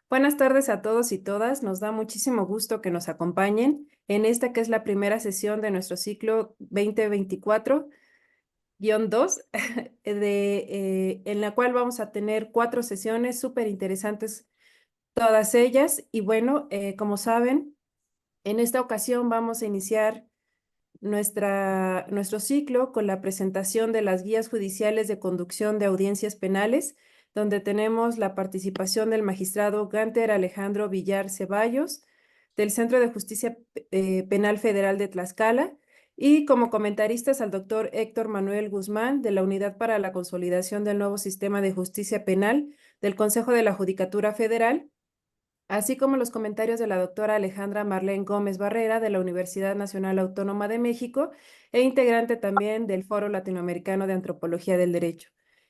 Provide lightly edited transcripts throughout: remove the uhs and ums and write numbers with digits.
Buenas tardes a todos y todas. Nos da muchísimo gusto que nos acompañen en esta que es la primera sesión de nuestro ciclo 2024-2, en la cual vamos a tener 4 sesiones súper interesantes, todas ellas. Y bueno, como saben, en esta ocasión vamos a iniciar nuestro ciclo con la presentación de las guías judiciales de conducción de audiencias penales, donde tenemos la participación del magistrado Gánter Alejandro Villar Ceballos, del Centro de Justicia Penal Federal de Tlaxcala, y como comentaristas al doctor Héctor Manuel Guzmán, de la Unidad para la Consolidación del Nuevo Sistema de Justicia Penal del Consejo de la Judicatura Federal, así como los comentarios de la doctora Alejandra Marlene Gómez Barrera de la Universidad Nacional Autónoma de México e integrante también del Foro Latinoamericano de Antropología del Derecho.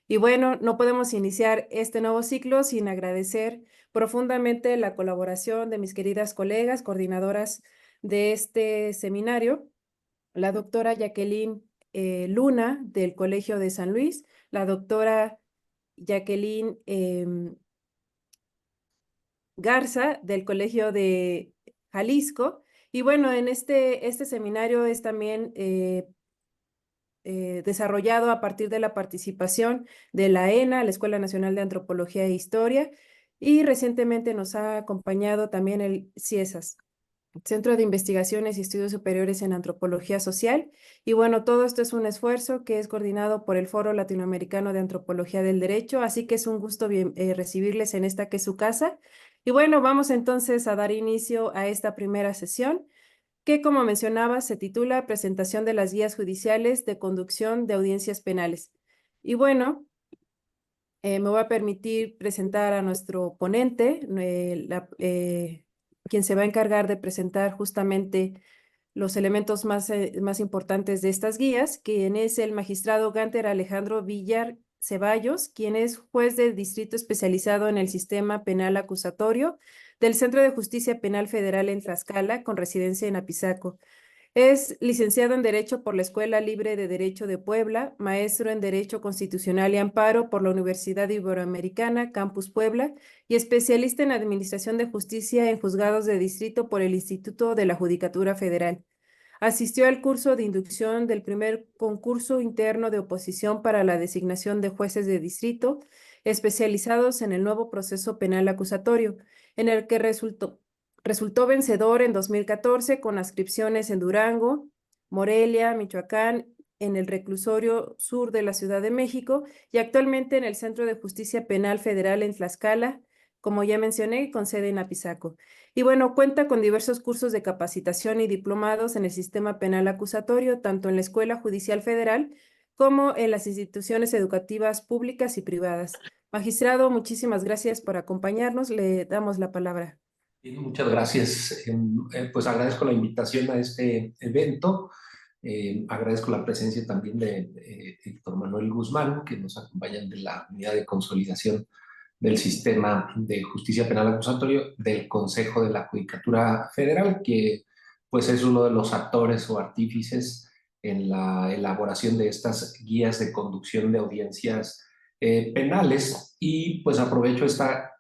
Y bueno, no podemos iniciar este nuevo ciclo sin agradecer profundamente la colaboración de mis queridas colegas, coordinadoras de este seminario, la doctora Jacqueline Luna del Colegio de San Luis, la doctora Jacqueline Garza del Colegio de Jalisco. Y bueno, en este seminario es también desarrollado a partir de la participación de la ENA, la Escuela Nacional de Antropología e Historia, y recientemente nos ha acompañado también el CIESAS, Centro de Investigaciones y Estudios Superiores en Antropología Social. Y bueno, todo esto es un esfuerzo que es coordinado por el Foro Latinoamericano de Antropología del Derecho, así que es un gusto recibirles en esta que es su casa. Y bueno, vamos entonces a dar inicio a esta primera sesión, que como mencionaba, se titula Presentación de las guías judiciales de conducción de audiencias penales. Y bueno, me voy a permitir presentar a nuestro ponente, quien se va a encargar de presentar justamente los elementos más importantes de estas guías, quien es el magistrado Gánter Alejandro Villar Ceballos, quien es juez del distrito especializado en el sistema penal acusatorio del Centro de Justicia Penal Federal en Tlaxcala, con residencia en Apizaco. Es licenciado en Derecho por la Escuela Libre de Derecho de Puebla, maestro en Derecho Constitucional y Amparo por la Universidad Iberoamericana, Campus Puebla, y especialista en Administración de Justicia en Juzgados de Distrito por el Instituto de la Judicatura Federal. Asistió al curso de inducción del primer concurso interno de oposición para la designación de jueces de distrito, especializados en el nuevo proceso penal acusatorio, en el que resultó vencedor en 2014 con adscripciones en Durango, Morelia, Michoacán, en el Reclusorio Sur de la Ciudad de México y actualmente en el Centro de Justicia Penal Federal en Tlaxcala, como ya mencioné, con sede en Apizaco. Y bueno, cuenta con diversos cursos de capacitación y diplomados en el sistema penal acusatorio, tanto en la Escuela Judicial Federal como en las instituciones educativas públicas y privadas. Magistrado, muchísimas gracias por acompañarnos. Le damos la palabra. Bien, muchas gracias. Pues agradezco la invitación a este evento. Agradezco la presencia también de Héctor Manuel Guzmán, que nos acompañan de la Unidad de Consolidación del Sistema de Justicia Penal Acusatorio del Consejo de la Judicatura Federal, que pues es uno de los actores o artífices en la elaboración de estas guías de conducción de audiencias penales. Y pues aprovecho esta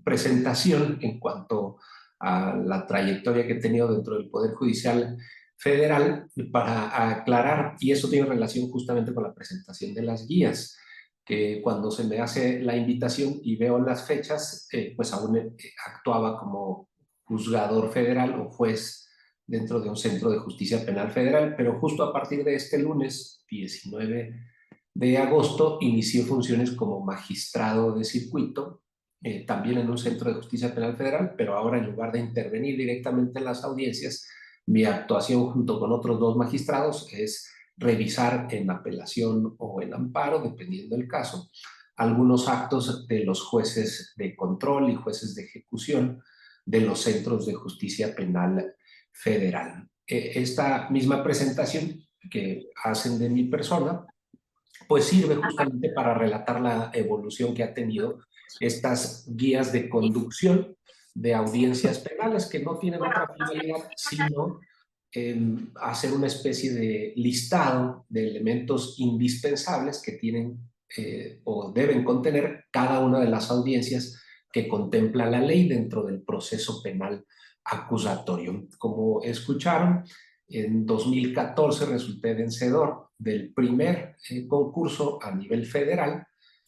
presentación en cuanto a la trayectoria que he tenido dentro del Poder Judicial Federal para aclarar, y eso tiene relación justamente con la presentación de las guías, que cuando se me hace la invitación y veo las fechas, pues aún actuaba como juzgador federal o juez dentro de un centro de justicia penal federal, pero justo a partir de este lunes 19 de agosto inicié funciones como magistrado de circuito, también en un centro de justicia penal federal, pero ahora en lugar de intervenir directamente en las audiencias, mi actuación junto con otros 2 magistrados es revisar en apelación o en amparo, dependiendo del caso, algunos actos de los jueces de control y jueces de ejecución de los centros de justicia penal federal. Esta misma presentación que hacen de mi persona pues sirve justamente para relatar la evolución que ha tenido estas guías de conducción de audiencias penales, que no tienen otra finalidad sino hacer una especie de listado de elementos indispensables que tienen o deben contener cada una de las audiencias que contempla la ley dentro del proceso penal acusatorio. Como escucharon, en 2014 resulté vencedor del primer concurso a nivel federal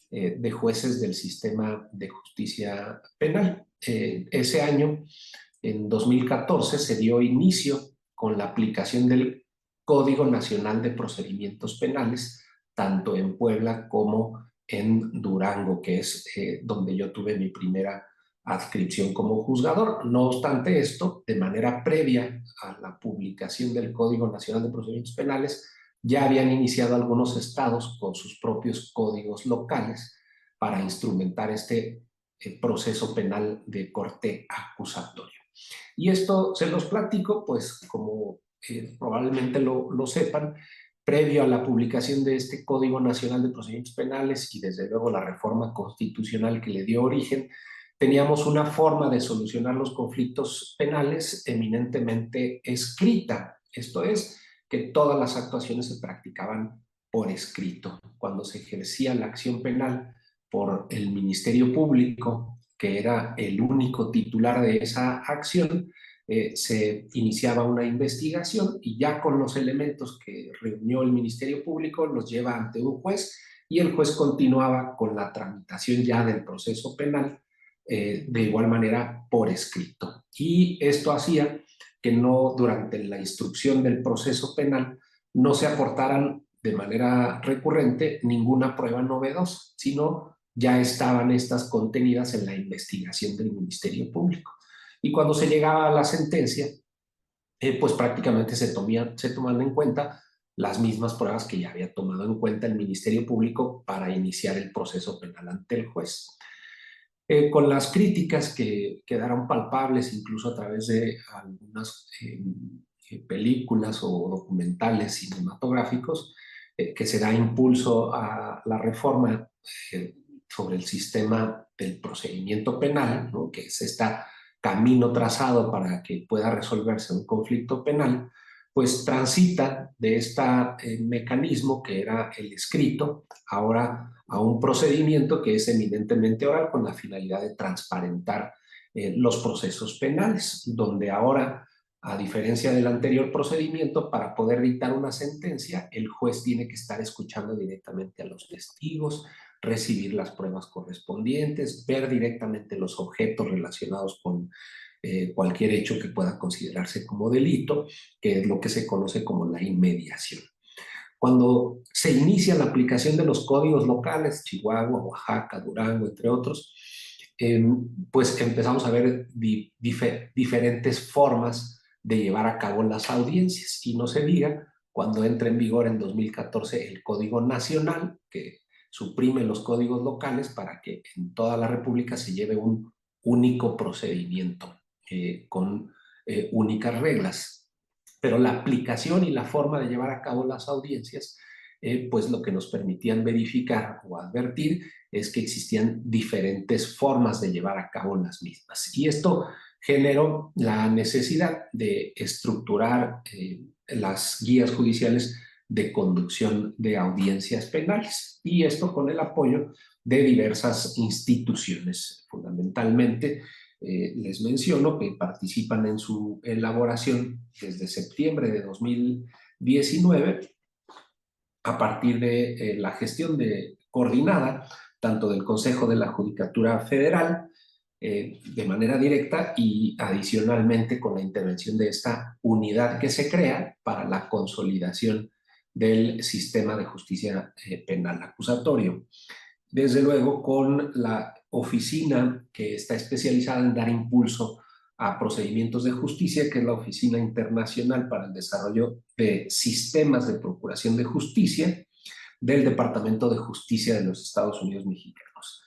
de jueces del sistema de justicia penal. Ese año, en 2014, se dio inicio con la aplicación del Código Nacional de Procedimientos Penales, tanto en Puebla como en Durango, que es donde yo tuve mi primera adscripción como juzgador. No obstante esto, de manera previa a la publicación del Código Nacional de Procedimientos Penales, ya habían iniciado algunos estados con sus propios códigos locales para instrumentar este proceso penal de corte acusatorio. Y esto se los platico, pues como probablemente lo sepan, previo a la publicación de este Código Nacional de Procedimientos Penales y desde luego la reforma constitucional que le dio origen, teníamos una forma de solucionar los conflictos penales eminentemente escrita. Esto es, que todas las actuaciones se practicaban por escrito. Cuando se ejercía la acción penal por el Ministerio Público, que era el único titular de esa acción, se iniciaba una investigación y ya con los elementos que reunió el Ministerio Público los lleva ante un juez y el juez continuaba con la tramitación ya del proceso penal de igual manera por escrito. Y esto hacía que no, durante la instrucción del proceso penal, no se aportaran de manera recurrente ninguna prueba novedosa, sino ya estaban estas contenidas en la investigación del Ministerio Público. Y cuando se llegaba a la sentencia, pues prácticamente se toman en cuenta las mismas pruebas que ya había tomado en cuenta el Ministerio Público para iniciar el proceso penal ante el juez. Con las críticas que quedaron palpables incluso a través de algunas películas o documentales cinematográficos, que se da impulso a la reforma sobre el sistema del procedimiento penal, ¿no? Que es este camino trazado para que pueda resolverse un conflicto penal, pues transita de este mecanismo que era el escrito, ahora a un procedimiento que es eminentemente oral con la finalidad de transparentar los procesos penales, donde ahora, a diferencia del anterior procedimiento, para poder dictar una sentencia, el juez tiene que estar escuchando directamente a los testigos, recibir las pruebas correspondientes, ver directamente los objetos relacionados con cualquier hecho que pueda considerarse como delito, que es lo que se conoce como la inmediación. Cuando se inicia la aplicación de los códigos locales, Chihuahua, Oaxaca, Durango, entre otros, pues empezamos a ver diferentes formas de llevar a cabo las audiencias. Y no se diga cuando entra en vigor en 2014 el Código Nacional, que suprime los códigos locales para que en toda la República se lleve un único procedimiento con únicas reglas. Pero la aplicación y la forma de llevar a cabo las audiencias, pues lo que nos permitían verificar o advertir es que existían diferentes formas de llevar a cabo las mismas. Y esto generó la necesidad de estructurar las guías judiciales de conducción de audiencias penales, y esto con el apoyo de diversas instituciones. Fundamentalmente, les menciono que participan en su elaboración desde septiembre de 2019 a partir de la gestión coordinada tanto del Consejo de la Judicatura Federal de manera directa y adicionalmente con la intervención de esta unidad que se crea para la consolidación del sistema de justicia penal acusatorio. Desde luego con la oficina que está especializada en dar impulso a procedimientos de justicia, que es la Oficina Internacional para el Desarrollo de Sistemas de Procuración de Justicia del Departamento de Justicia de los Estados Unidos Mexicanos.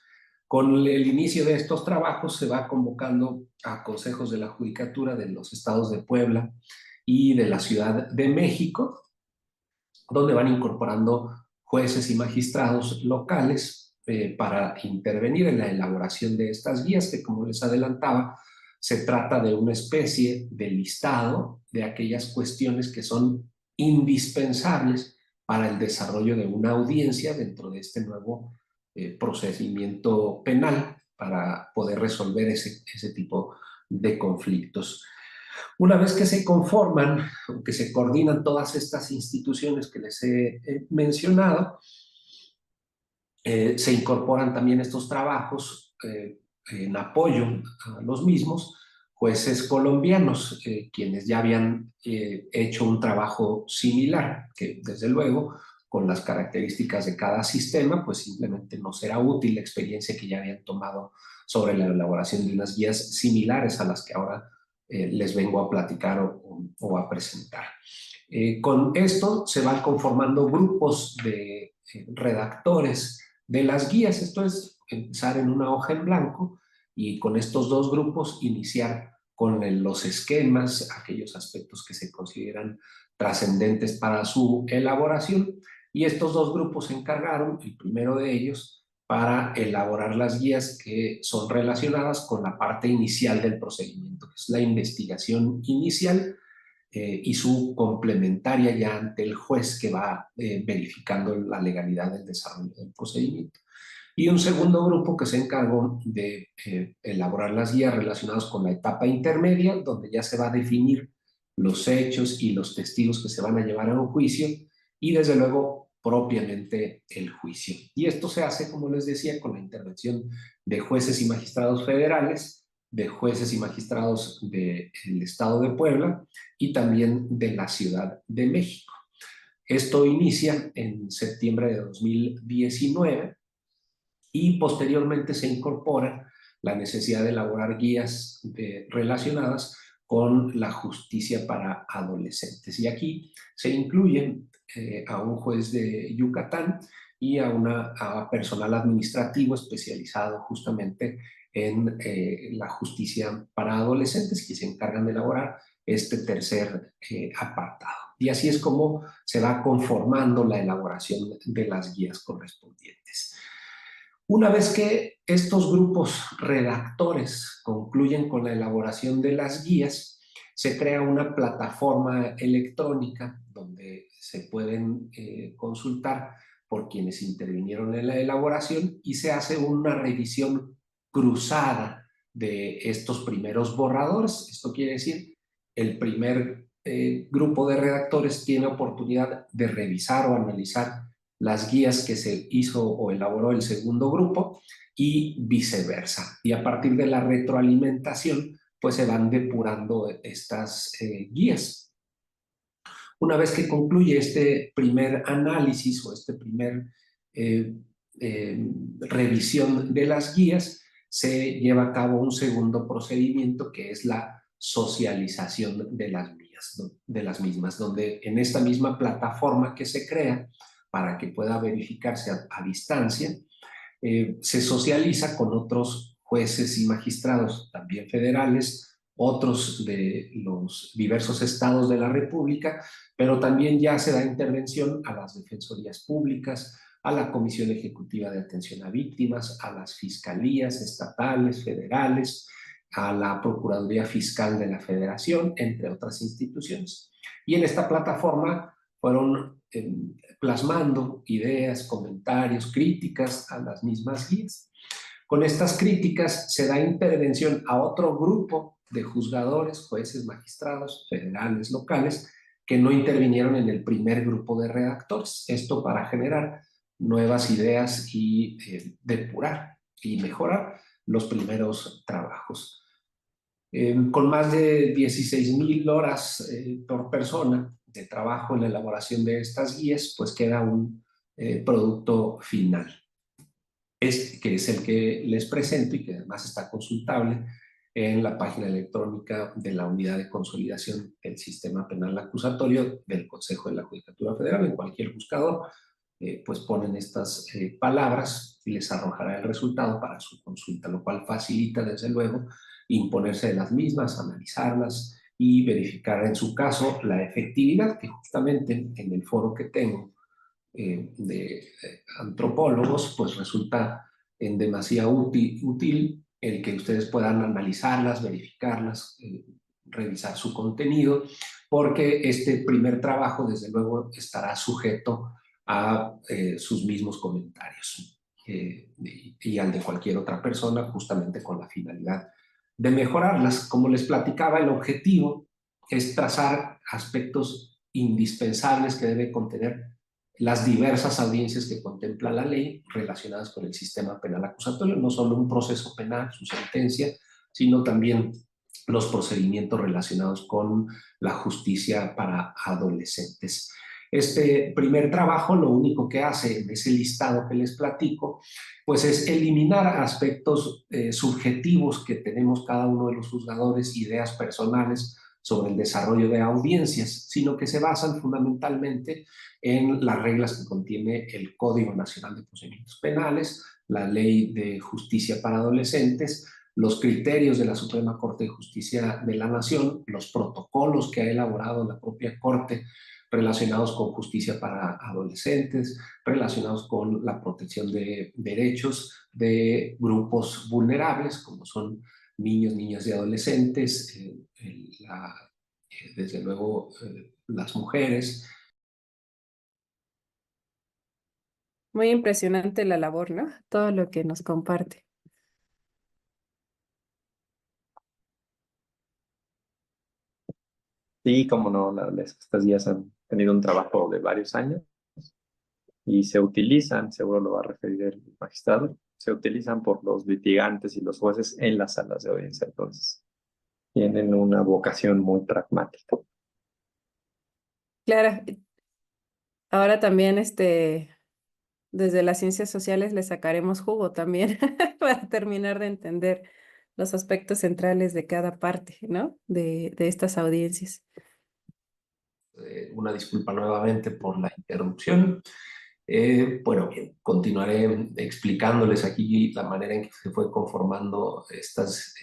Con el inicio de estos trabajos se va convocando a consejos de la judicatura de los estados de Puebla y de la Ciudad de México, donde van incorporando jueces y magistrados locales para intervenir en la elaboración de estas guías, que como les adelantaba, se trata de una especie de listado de aquellas cuestiones que son indispensables para el desarrollo de una audiencia dentro de este nuevo procedimiento penal para poder resolver ese tipo de conflictos. Una vez que se conforman, que se coordinan todas estas instituciones que les he mencionado, se incorporan también estos trabajos en apoyo a los mismos jueces colombianos, quienes ya habían hecho un trabajo similar, que desde luego con las características de cada sistema, pues simplemente no será útil la experiencia que ya habían tomado sobre la elaboración de unas guías similares a las que ahora les vengo a platicar o a presentar. Con esto se van conformando grupos de redactores de las guías. Esto es empezar en una hoja en blanco y con estos dos grupos iniciar con los esquemas, aquellos aspectos que se consideran trascendentes para su elaboración. Y estos dos grupos se encargaron, el primero de ellos, para elaborar las guías que son relacionadas con la parte inicial del procedimiento, que es la investigación inicial y su complementaria ya ante el juez que va verificando la legalidad del desarrollo del procedimiento. Y un segundo grupo que se encargó de elaborar las guías relacionadas con la etapa intermedia, donde ya se va a definir los hechos y los testigos que se van a llevar a un juicio y desde luego propiamente el juicio. Y esto se hace, como les decía, con la intervención de jueces y magistrados federales, de jueces y magistrados del Estado de Puebla y también de la Ciudad de México. Esto inicia en septiembre de 2019 y posteriormente se incorpora la necesidad de elaborar guías relacionadas con la justicia para adolescentes. Y aquí se incluyen a un juez de Yucatán y a personal administrativo especializado justamente en la justicia para adolescentes, que se encargan de elaborar este tercer apartado. Y así es como se va conformando la elaboración de las guías correspondientes. Una vez que estos grupos redactores concluyen con la elaboración de las guías, se crea una plataforma electrónica donde se pueden consultar por quienes intervinieron en la elaboración y se hace una revisión cruzada de estos primeros borradores. Esto quiere decir, el primer grupo de redactores tiene oportunidad de revisar o analizar las guías que se hizo o elaboró el segundo grupo y viceversa. Y a partir de la retroalimentación, pues se van depurando estas guías. Una vez que concluye este primer análisis o este primer revisión de las guías, se lleva a cabo un segundo procedimiento que es la socialización de las mismas, donde en esta misma plataforma que se crea para que pueda verificarse a distancia, se socializa con otros jueces y magistrados, también federales, otros de los diversos estados de la República, pero también ya se da intervención a las defensorías públicas, a la Comisión Ejecutiva de Atención a Víctimas, a las fiscalías estatales, federales, a la Procuraduría Fiscal de la Federación, entre otras instituciones. Y en esta plataforma fueron plasmando ideas, comentarios, críticas a las mismas guías. Con estas críticas se da intervención a otro grupo de juzgadores, jueces, magistrados, federales, locales, que no intervinieron en el primer grupo de redactores. Esto para generar nuevas ideas y depurar y mejorar los primeros trabajos. Con más de 16,000 horas por persona de trabajo en la elaboración de estas guías, pues queda un producto final, que es el que les presento y que además está consultable en la página electrónica de la Unidad de Consolidación del Sistema Penal Acusatorio del Consejo de la Judicatura Federal. En cualquier buscador, pues ponen estas palabras y les arrojará el resultado para su consulta, lo cual facilita desde luego imponerse de las mismas, analizarlas y verificar en su caso la efectividad, que justamente en el foro que tengo de antropólogos, pues resulta en demasía útil el que ustedes puedan analizarlas, verificarlas, revisar su contenido, porque este primer trabajo desde luego estará sujeto a sus mismos comentarios. y al de cualquier otra persona, justamente con la finalidad de mejorarlas. Como les platicaba, el objetivo es trazar aspectos indispensables que debe contener las diversas audiencias que contempla la ley relacionadas con el sistema penal acusatorio, no solo un proceso penal, su sentencia, sino también los procedimientos relacionados con la justicia para adolescentes. Este primer trabajo lo único que hace en ese listado que les platico, pues es eliminar aspectos subjetivos que tenemos cada uno de los juzgadores, ideas personales sobre el desarrollo de audiencias, sino que se basan fundamentalmente en las reglas que contiene el Código Nacional de Procedimientos Penales, la Ley de Justicia para Adolescentes, los criterios de la Suprema Corte de Justicia de la Nación, los protocolos que ha elaborado la propia Corte relacionados con justicia para adolescentes, relacionados con la protección de derechos de grupos vulnerables, como son niños, niñas y adolescentes, desde luego las mujeres. Muy impresionante la labor, ¿no? Todo lo que nos comparte. Sí, como no, la verdad es que estas guías han tenido un trabajo de varios años y se utilizan, seguro lo va a referir el magistrado, se utilizan por los litigantes y los jueces en las salas de audiencia. Entonces, tienen una vocación muy pragmática. Clara, ahora también desde las ciencias sociales le sacaremos jugo también para terminar de entender los aspectos centrales de cada parte, ¿no? De estas audiencias. Una disculpa nuevamente por la interrupción. Bueno, bien, continuaré explicándoles aquí la manera en que se fue conformando estas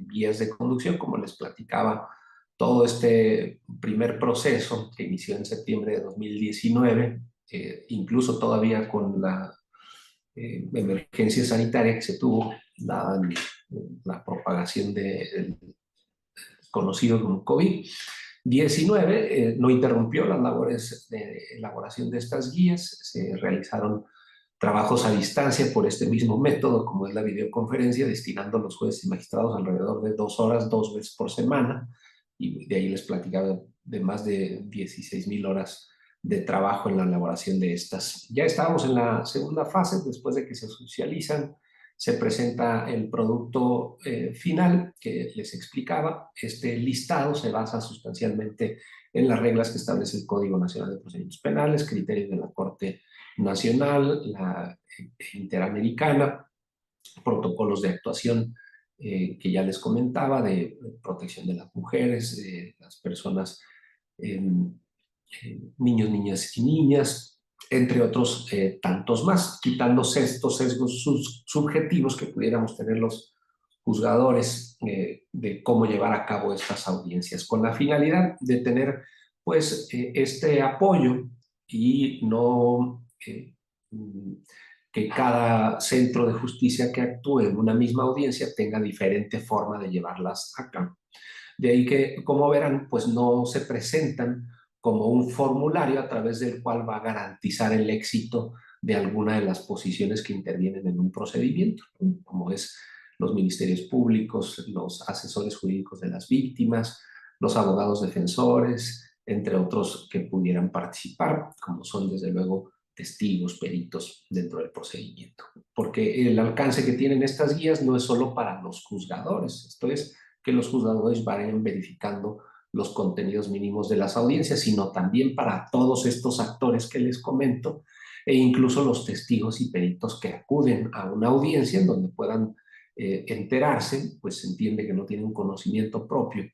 guías de conducción. Como les platicaba, todo este primer proceso que inició en septiembre de 2019, incluso todavía con la emergencia sanitaria que se tuvo, dada la propagación del conocido como COVID-19, no interrumpió las labores de elaboración de estas guías. Se realizaron trabajos a distancia por este mismo método, como es la videoconferencia, destinando a los jueces y magistrados alrededor de 2 horas, 2 veces por semana, y de ahí les platicaba de más de 16,000 horas de trabajo en la elaboración de estas. Ya estábamos en la segunda fase, después de que se socializan, se presenta el producto final que les explicaba. Este listado se basa sustancialmente en las reglas que establece el Código Nacional de Procedimientos Penales, criterios de la Corte Nacional, la Interamericana, protocolos de actuación que ya les comentaba, de protección de las mujeres, de las personas, niños, niñas y niñas, entre otros tantos más, quitándose estos sesgos subjetivos que pudiéramos tener los juzgadores de cómo llevar a cabo estas audiencias, con la finalidad de tener pues este apoyo y no que cada centro de justicia que actúe en una misma audiencia tenga diferente forma de llevarlas a cabo. De ahí que, como verán, pues no se presentan como un formulario a través del cual va a garantizar el éxito de alguna de las posiciones que intervienen en un procedimiento, como es los ministerios públicos, los asesores jurídicos de las víctimas, los abogados defensores, entre otros que pudieran participar, como son desde luego testigos, peritos dentro del procedimiento. Porque el alcance que tienen estas guías no es solo para los juzgadores, esto es que los juzgadores vayan verificando los contenidos mínimos de las audiencias, sino también para todos estos actores que les comento, e incluso los testigos y peritos que acuden a una audiencia en donde puedan enterarse, pues se entiende que no tienen un conocimiento propio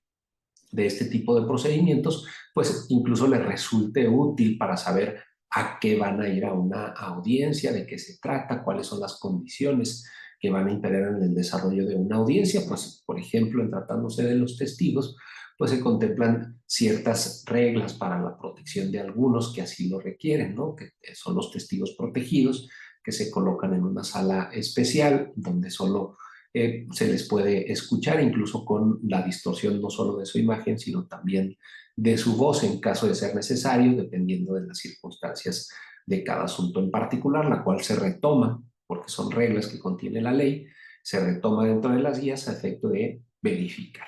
de este tipo de procedimientos, pues incluso les resulte útil para saber a qué van a ir a una audiencia, de qué se trata, cuáles son las condiciones que van a imperar en el desarrollo de una audiencia. Pues, por ejemplo, en tratándose de los testigos, pues se contemplan ciertas reglas para la protección de algunos que así lo requieren, ¿no? Que son los testigos protegidos, que se colocan en una sala especial donde solo se les puede escuchar, incluso con la distorsión no solo de su imagen, sino también de su voz en caso de ser necesario, dependiendo de las circunstancias de cada asunto en particular, la cual se retoma porque son reglas que contiene la ley, se retoma dentro de las guías a efecto de verificar.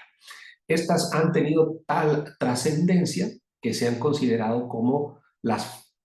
Estas han tenido tal trascendencia que se han considerado como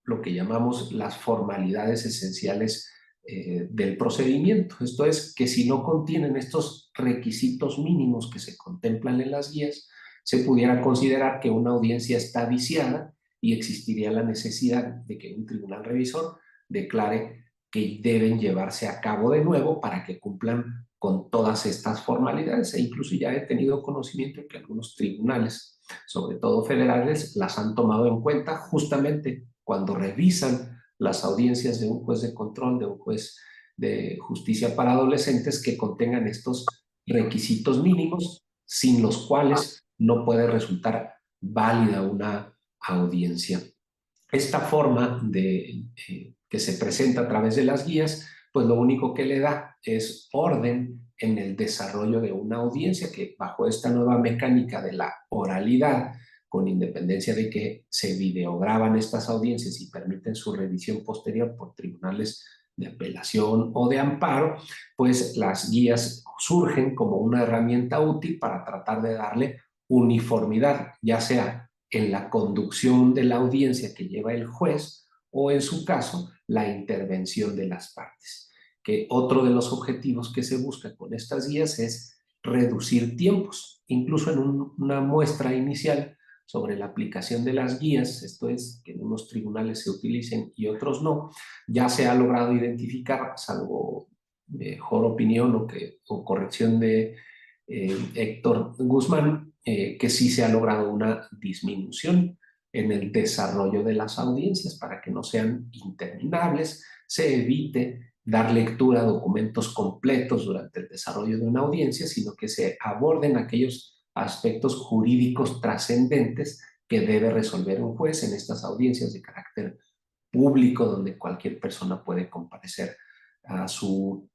lo que llamamos las formalidades esenciales del procedimiento. Esto es, que si no contienen estos requisitos mínimos que se contemplan en las guías, se pudiera considerar que una audiencia está viciada y existiría la necesidad de que un tribunal revisor declare que deben llevarse a cabo de nuevo para que cumplan con todas estas formalidades. E incluso ya he tenido conocimiento de que algunos tribunales, sobre todo federales, las han tomado en cuenta justamente cuando revisan las audiencias de un juez de control, de un juez de justicia para adolescentes, que contengan estos requisitos mínimos sin los cuales no puede resultar válida una audiencia. Esta forma que se presenta a través de las guías, pues lo único que le da es orden en el desarrollo de una audiencia, que bajo esta nueva mecánica de la oralidad, con independencia de que se videograban estas audiencias y permiten su revisión posterior por tribunales de apelación o de amparo, pues las guías surgen como una herramienta útil para tratar de darle uniformidad, ya sea en la conducción de la audiencia que lleva el juez o, en su caso, la intervención de las partes. Que otro de los objetivos que se busca con estas guías es reducir tiempos. Incluso en una muestra inicial sobre la aplicación de las guías, esto es, que en unos tribunales se utilicen y otros no, ya se ha logrado identificar, salvo mejor opinión o corrección de Héctor Guzmán, que sí se ha logrado una disminución en el desarrollo de las audiencias para que no sean interminables, se evite dar lectura a documentos completos durante el desarrollo de una audiencia, sino que se aborden aquellos aspectos jurídicos trascendentes que debe resolver un juez en estas audiencias de carácter público, donde cualquier persona puede comparecer a su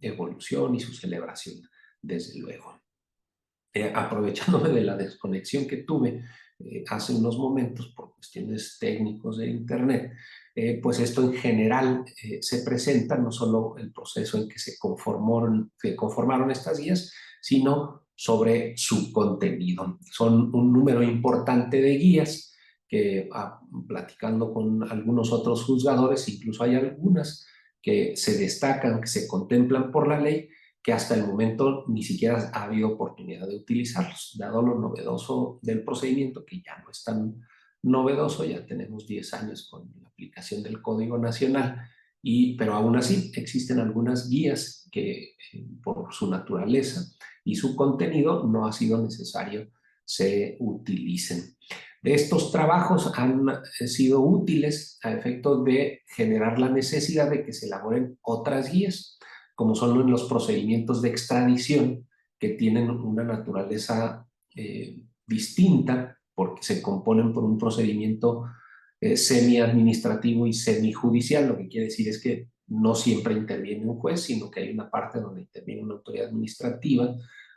evolución y su celebración, desde luego. Aprovechándome de la desconexión que tuve hace unos momentos por cuestiones técnicos de internet, pues esto en general se presenta no solo el proceso en que se conformaron estas guías, sino sobre su contenido. Son un número importante de guías que, platicando con algunos otros juzgadores, incluso hay algunas que se destacan, que se contemplan por la ley, que hasta el momento ni siquiera ha habido oportunidad de utilizarlos, dado lo novedoso del procedimiento, que ya no es tan novedoso. Ya tenemos 10 años con la aplicación del Código Nacional, pero aún así existen algunas guías que por su naturaleza y su contenido no ha sido necesario se utilicen. De estos trabajos han sido útiles a efectos de generar la necesidad de que se elaboren otras guías, como son los procedimientos de extradición, que tienen una naturaleza distinta, porque se componen por un procedimiento semi-administrativo y semi-judicial. Lo que quiere decir es que no siempre interviene un juez, sino que hay una parte donde interviene una autoridad administrativa,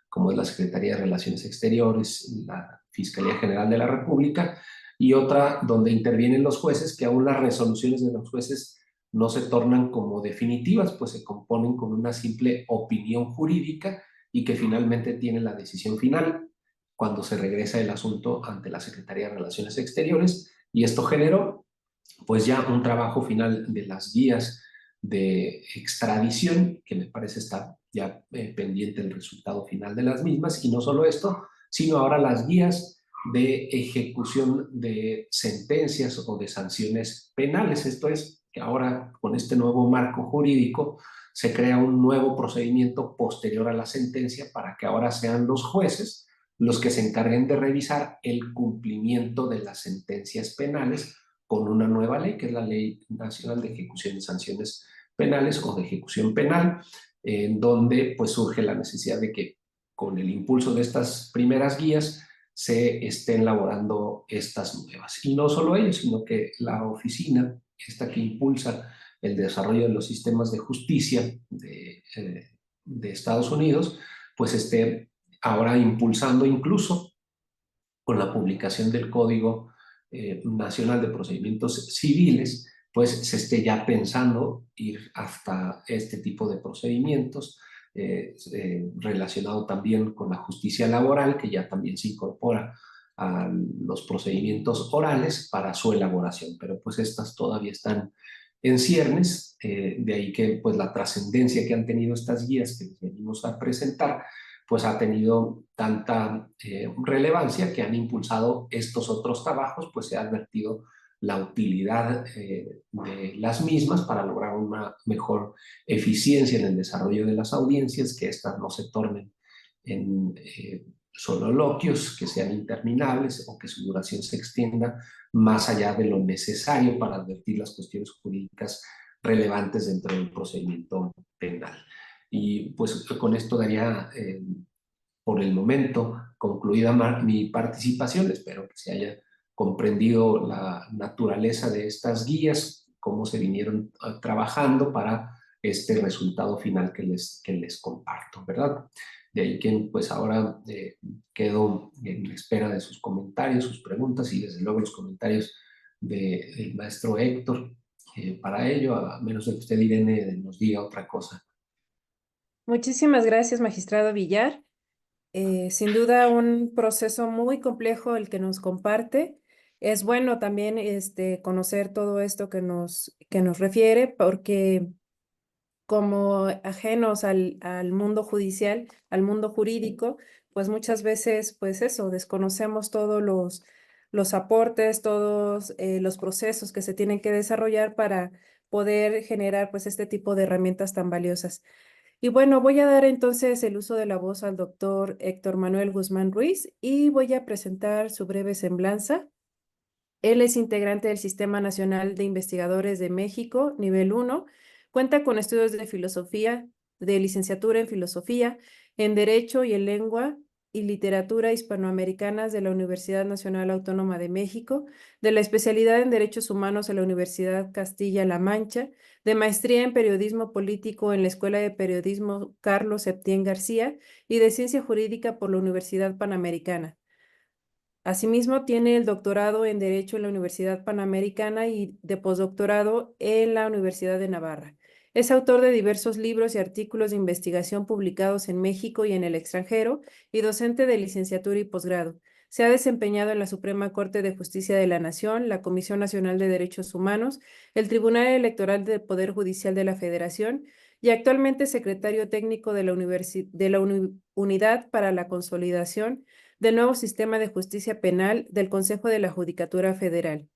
como es la Secretaría de Relaciones Exteriores, la Fiscalía General de la República, y otra donde intervienen los jueces, que aún las resoluciones de los jueces no se tornan como definitivas, pues se componen con una simple opinión jurídica y que finalmente tiene la decisión final cuando se regresa el asunto ante la Secretaría de Relaciones Exteriores. Y esto generó pues ya un trabajo final de las guías de extradición, que me parece está ya pendiente el resultado final de las mismas. Y no solo esto, sino ahora las guías de ejecución de sentencias o de sanciones penales. Esto es, que ahora con este nuevo marco jurídico se crea un nuevo procedimiento posterior a la sentencia, para que ahora sean los jueces los que se encarguen de revisar el cumplimiento de las sentencias penales con una nueva ley, que es la Ley Nacional de Ejecución de Sanciones Penales, o de ejecución penal, en donde pues surge la necesidad de que, con el impulso de estas primeras guías, se estén elaborando estas nuevas. Y no solo ellos, sino que la oficina, esta que impulsa el desarrollo de los sistemas de justicia de Estados Unidos, pues esté ahora impulsando, incluso con la publicación del Código Nacional de Procedimientos Civiles, pues se esté ya pensando ir hasta este tipo de procedimientos, relacionado también con la justicia laboral, que ya también se incorpora a los procedimientos orales para su elaboración, pero pues estas todavía están en ciernes, de ahí que pues la trascendencia que han tenido estas guías que les venimos a presentar, pues ha tenido tanta relevancia que han impulsado estos otros trabajos, pues se ha advertido la utilidad de las mismas para lograr una mejor eficiencia en el desarrollo de las audiencias, que éstas no se tornen en soliloquios que sean interminables o que su duración se extienda más allá de lo necesario para advertir las cuestiones jurídicas relevantes dentro del procedimiento penal. Y pues con esto daría por el momento concluida mi participación. Espero que se haya comprendido la naturaleza de estas guías, cómo se vinieron trabajando para este resultado final que les comparto, ¿verdad? De ahí que pues ahora quedo en espera de sus comentarios, sus preguntas y desde luego los comentarios del maestro Héctor para ello, a menos de que usted, Irene, nos diga otra cosa. Muchísimas gracias, magistrado Villar. Sin duda un proceso muy complejo el que nos comparte. Es bueno también conocer todo esto que nos refiere, porque como ajenos al mundo judicial, al mundo jurídico, pues muchas veces, pues eso, desconocemos todos los aportes, todos los procesos que se tienen que desarrollar para poder generar pues este tipo de herramientas tan valiosas. Y bueno, voy a dar entonces el uso de la voz al doctor Héctor Manuel Guzmán Ruiz y voy a presentar su breve semblanza. Él es integrante del Sistema Nacional de Investigadores de México, nivel 1. Cuenta con estudios de filosofía, de licenciatura en filosofía, en Derecho y en Lengua y Literatura Hispanoamericanas de la Universidad Nacional Autónoma de México, de la especialidad en Derechos Humanos en la Universidad Castilla-La Mancha, de maestría en Periodismo Político en la Escuela de Periodismo Carlos Septién García y de Ciencia Jurídica por la Universidad Panamericana. Asimismo, tiene el doctorado en Derecho en la Universidad Panamericana y de postdoctorado en la Universidad de Navarra. Es autor de diversos libros y artículos de investigación publicados en México y en el extranjero y docente de licenciatura y posgrado. Se ha desempeñado en la Suprema Corte de Justicia de la Nación, la Comisión Nacional de Derechos Humanos, el Tribunal Electoral del Poder Judicial de la Federación y actualmente es secretario técnico de la Unidad para la Consolidación del nuevo sistema de justicia penal del Consejo de la Judicatura Federal.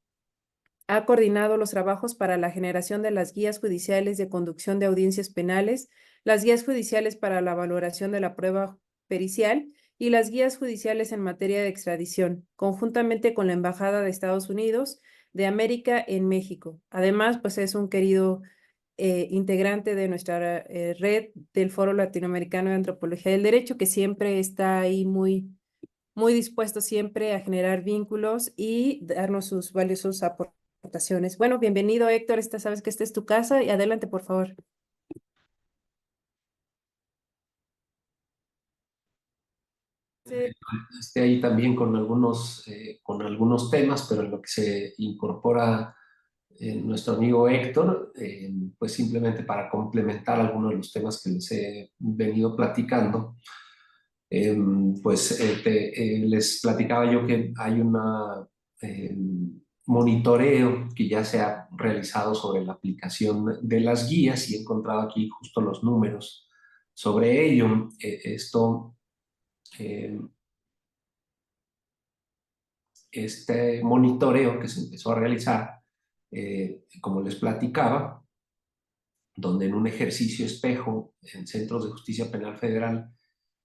Ha coordinado los trabajos para la generación de las guías judiciales de conducción de audiencias penales, las guías judiciales para la valoración de la prueba pericial y las guías judiciales en materia de extradición, conjuntamente con la Embajada de Estados Unidos de América en México. Además, pues es un querido integrante de nuestra red del Foro Latinoamericano de Antropología del Derecho, que siempre está ahí muy dispuesto siempre a generar vínculos y darnos sus valiosas aportaciones. Bueno, bienvenido, Héctor. Sabes que esta es tu casa y adelante, por favor. Esté ahí también con algunos temas, pero en lo que se incorpora nuestro amigo Héctor, pues simplemente para complementar algunos de los temas que les he venido platicando. Pues les platicaba yo que hay una monitoreo que ya se ha realizado sobre la aplicación de las guías y he encontrado aquí justo los números sobre ello. Este monitoreo que se empezó a realizar, como les platicaba, donde en un ejercicio espejo en centros de justicia penal federal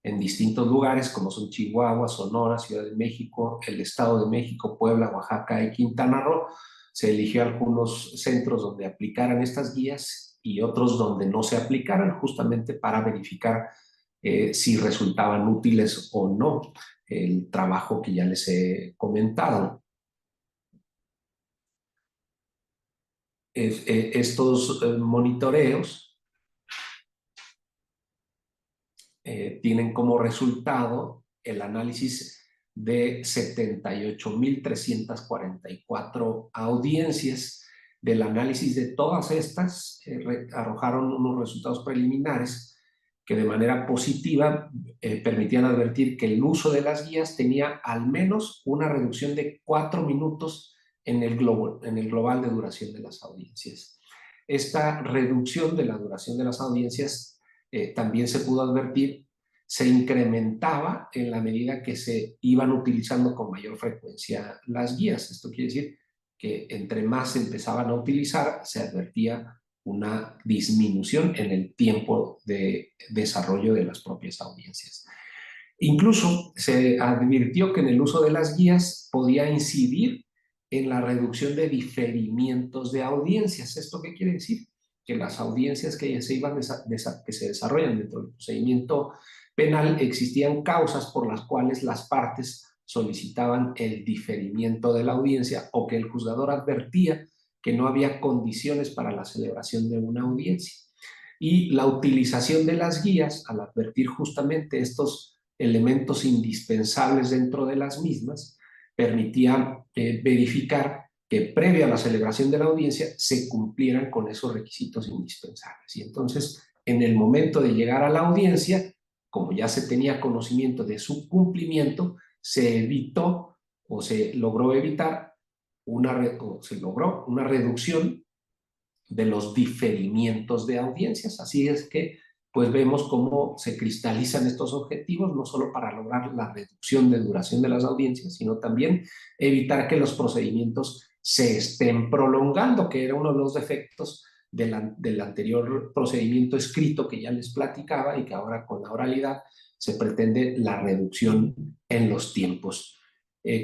en distintos lugares como son Chihuahua, Sonora, Ciudad de México, el Estado de México, Puebla, Oaxaca y Quintana Roo. Se eligió algunos centros donde aplicaran estas guías y otros donde no se aplicaran, justamente para verificar si resultaban útiles o no el trabajo que ya les he comentado. Estos monitoreos tienen como resultado el análisis de 78,344 audiencias del análisis de todas estas, arrojaron unos resultados preliminares que de manera positiva permitían advertir que el uso de las guías tenía al menos una reducción de 4 minutos en el global de duración de las audiencias. Esta reducción de la duración de las audiencias también se pudo advertir, se incrementaba en la medida que se iban utilizando con mayor frecuencia las guías. Esto quiere decir que entre más se empezaban a utilizar, se advertía una disminución en el tiempo de desarrollo de las propias audiencias. Incluso se advirtió que en el uso de las guías podía incidir en la reducción de diferimientos de audiencias. ¿Esto qué quiere decir? Que las audiencias que se desarrollan dentro del procedimiento penal, existían causas por las cuales las partes solicitaban el diferimiento de la audiencia o que el juzgador advertía que no había condiciones para la celebración de una audiencia. Y la utilización de las guías, al advertir justamente estos elementos indispensables dentro de las mismas, permitía verificar que previo a la celebración de la audiencia se cumplieran con esos requisitos indispensables. Y entonces, en el momento de llegar a la audiencia, como ya se tenía conocimiento de su cumplimiento, se evitó o se logró evitar una reducción de los diferimientos de audiencias. Así es que pues vemos cómo se cristalizan estos objetivos, no solo para lograr la reducción de duración de las audiencias, sino también evitar que los procedimientos se estén prolongando, que era uno de los defectos del anterior procedimiento escrito que ya les platicaba y que ahora con la oralidad se pretende la reducción en los tiempos.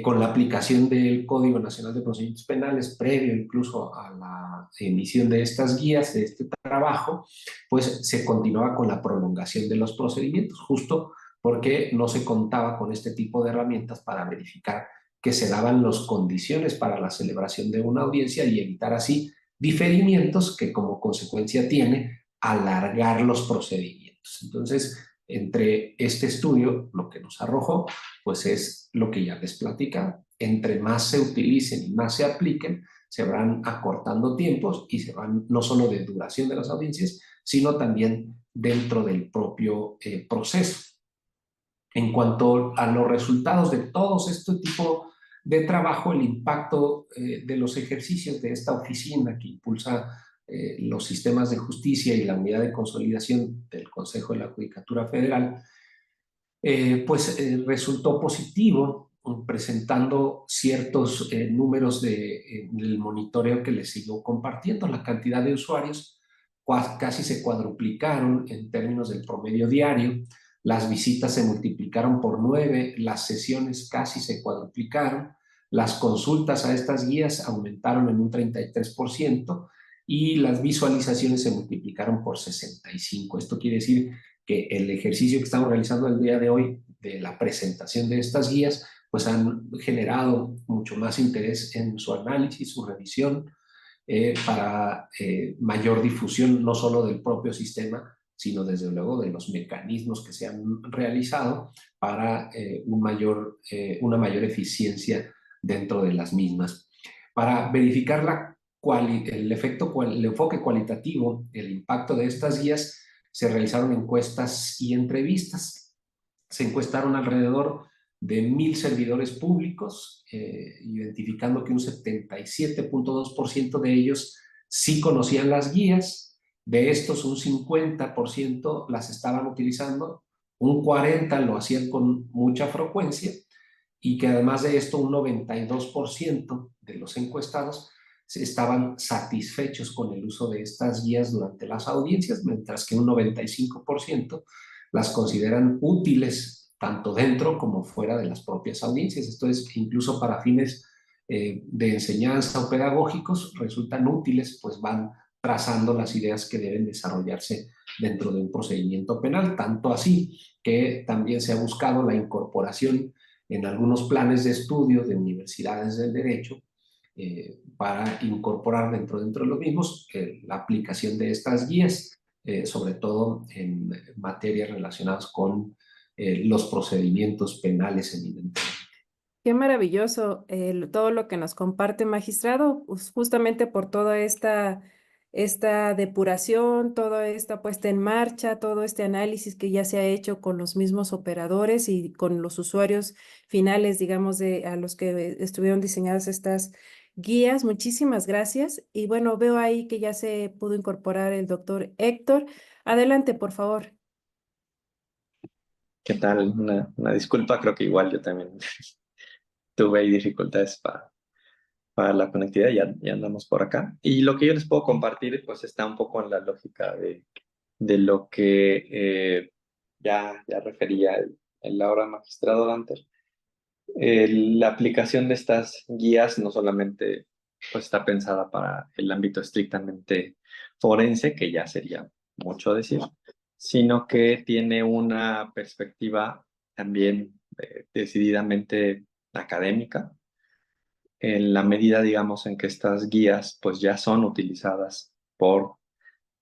Con la aplicación del Código Nacional de Procedimientos Penales, previo incluso a la emisión de estas guías, de este trabajo, pues se continuaba con la prolongación de los procedimientos, justo porque no se contaba con este tipo de herramientas para verificar que se daban las condiciones para la celebración de una audiencia y evitar así diferimientos que como consecuencia tiene alargar los procedimientos. Entonces, entre este estudio, lo que nos arrojó, pues es lo que ya les platicaba. Entre más se utilicen y más se apliquen, se van acortando tiempos y se van no solo de duración de las audiencias, sino también dentro del propio proceso. En cuanto a los resultados de todos este tipo de trabajo, el impacto de los ejercicios de esta oficina que impulsa los sistemas de justicia y la unidad de consolidación del Consejo de la Judicatura Federal, resultó positivo, presentando ciertos números del monitoreo que les sigo compartiendo. La cantidad de usuarios casi se cuadruplicaron en términos del promedio diario, las visitas se multiplicaron por 9, las sesiones casi se cuadruplicaron, las consultas a estas guías aumentaron en un 33% y las visualizaciones se multiplicaron por 65. Esto quiere decir que el ejercicio que estamos realizando el día de hoy de la presentación de estas guías, pues han generado mucho más interés en su análisis, su revisión, para mayor difusión no solo del propio sistema, sino desde luego de los mecanismos que se han realizado para una mayor eficiencia dentro de las mismas. Para verificar el enfoque cualitativo, el impacto de estas guías, se realizaron encuestas y entrevistas. Se encuestaron alrededor de 1,000 servidores públicos, identificando que un 77.2% de ellos sí conocían las guías. De estos, un 50% las estaban utilizando, un 40% lo hacían con mucha frecuencia y que además de esto, un 92% de los encuestados estaban satisfechos con el uso de estas guías durante las audiencias, mientras que un 95% las consideran útiles tanto dentro como fuera de las propias audiencias. Esto es, incluso para fines de enseñanza o pedagógicos, resultan útiles, pues van trazando las ideas que deben desarrollarse dentro de un procedimiento penal, tanto así que también se ha buscado la incorporación en algunos planes de estudio de universidades del derecho para incorporar dentro de los mismos la aplicación de estas guías, sobre todo en materias relacionadas con los procedimientos penales, evidentemente. Qué maravilloso todo lo que nos comparte, magistrado, pues, justamente por toda esta depuración, toda esta puesta en marcha, todo este análisis que ya se ha hecho con los mismos operadores y con los usuarios finales, digamos, a los que estuvieron diseñadas estas guías. Muchísimas gracias. Y bueno, veo ahí que ya se pudo incorporar el doctor Héctor. Adelante, por favor. ¿Qué tal? Una disculpa, creo que igual yo también tuve ahí dificultades para la conectividad, ya andamos por acá. Y lo que yo les puedo compartir, pues está un poco en la lógica de lo que ya refería el ahora magistrado Danter. La aplicación de estas guías no solamente pues, está pensada para el ámbito estrictamente forense, que ya sería mucho decir, sino que tiene una perspectiva también decididamente académica, en la medida, digamos, en que estas guías pues ya son utilizadas por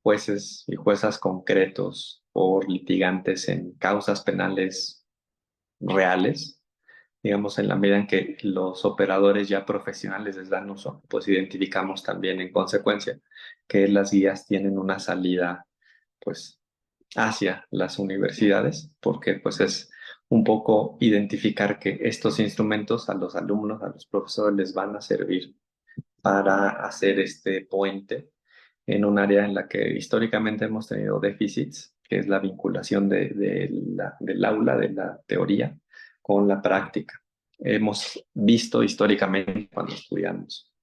jueces y juezas concretos, por litigantes en causas penales reales, digamos, en la medida en que los operadores ya profesionales les dan uso, pues identificamos también en consecuencia que las guías tienen una salida, pues, hacia las universidades, porque pues es un poco identificar que estos instrumentos a los alumnos, a los profesores les van a servir para hacer este puente en un área en la que históricamente hemos tenido déficits, que es la vinculación del aula, de la teoría, con la práctica. Hemos visto históricamente cuando estudiamos,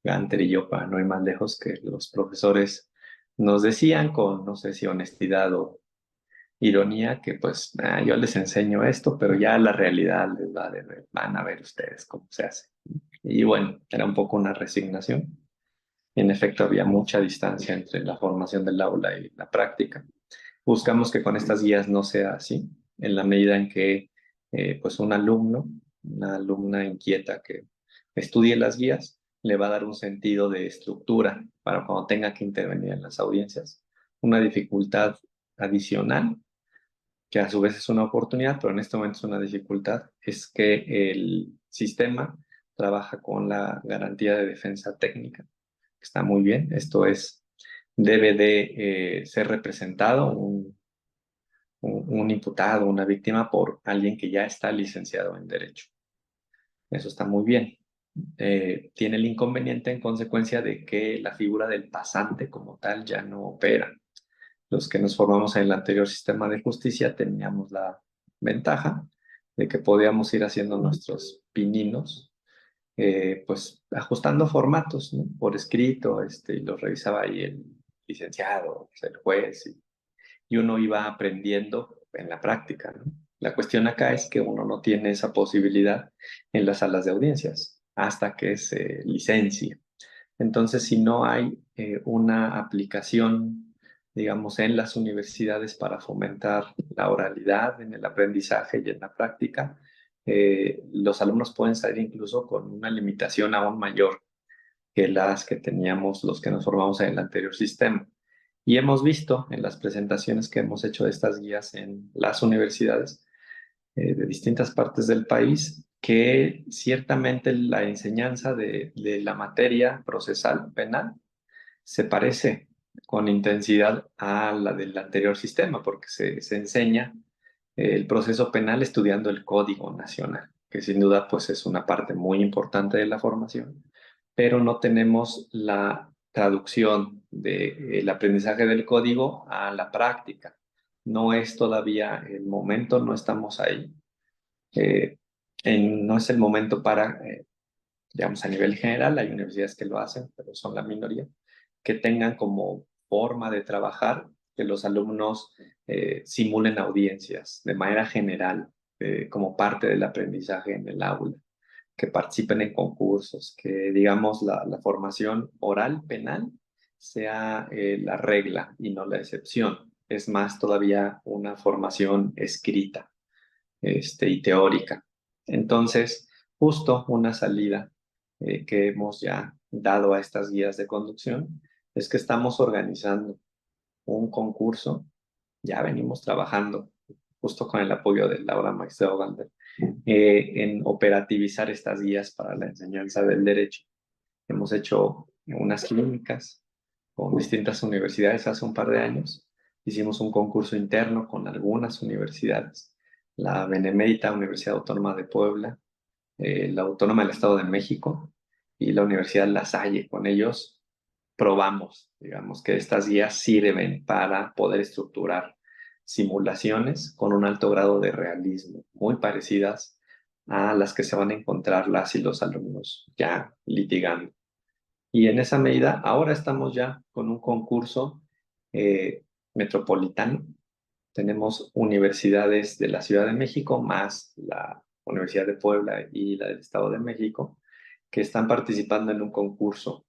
Ganter y yo, para no ir más lejos, que los profesores nos decían con, no sé si honestidad o ironía, que pues yo les enseño esto, pero ya la realidad van a ver ustedes cómo se hace. Y bueno, era un poco una resignación. En efecto, había mucha distancia entre la formación del aula y la práctica. Buscamos que con estas guías no sea así, en la medida en que pues un alumno, una alumna inquieta que estudie las guías, le va a dar un sentido de estructura para cuando tenga que intervenir en las audiencias. Una dificultad adicional, que a su vez es una oportunidad, pero en este momento es una dificultad, es que el sistema trabaja con la garantía de defensa técnica. Está muy bien. Esto es, debe de ser representado un imputado, una víctima por alguien que ya está licenciado en Derecho. Eso está muy bien. Tiene el inconveniente en consecuencia de que la figura del pasante como tal ya no opera. Los que nos formamos en el anterior sistema de justicia teníamos la ventaja de que podíamos ir haciendo nuestros pininos, pues ajustando formatos, ¿no? Por escrito, y los revisaba ahí el licenciado, el juez, y uno iba aprendiendo en la práctica, ¿no? La cuestión acá es que uno no tiene esa posibilidad en las salas de audiencias hasta que se licencia. Entonces, si no hay una aplicación, digamos, en las universidades para fomentar la oralidad en el aprendizaje y en la práctica, los alumnos pueden salir incluso con una limitación aún mayor que las que teníamos los que nos formamos en el anterior sistema. Y hemos visto en las presentaciones que hemos hecho de estas guías en las universidades de distintas partes del país que ciertamente la enseñanza de la materia procesal penal se parece con intensidad a la del anterior sistema, porque se enseña el proceso penal estudiando el Código Nacional, que sin duda pues es una parte muy importante de la formación, pero no tenemos la traducción del aprendizaje del código a la práctica. No es todavía el momento, no estamos ahí. No es el momento para, digamos, a nivel general, hay universidades que lo hacen, pero son la minoría, que tengan como forma de trabajar que los alumnos simulen audiencias de manera general, como parte del aprendizaje en el aula, que participen en concursos, que digamos la formación oral penal sea la regla y no la excepción. Es más todavía una formación escrita y teórica. Entonces, justo una salida que hemos ya dado a estas guías de conducción es que estamos organizando un concurso, ya venimos trabajando justo con el apoyo de Laura Maestro Gander, en operativizar estas guías para la enseñanza del derecho. Hemos hecho unas clínicas con distintas universidades hace un par de años. Hicimos un concurso interno con algunas universidades, la Benemérita Universidad Autónoma de Puebla, la Autónoma del Estado de México y la Universidad La Salle. Con ellos probamos, digamos, que estas guías sirven para poder estructurar simulaciones con un alto grado de realismo, muy parecidas a las que se van a encontrar las y los alumnos ya litigando. Y en esa medida, ahora estamos ya con un concurso metropolitano. Tenemos universidades de la Ciudad de México, más la Universidad de Puebla y la del Estado de México, que están participando en un concurso.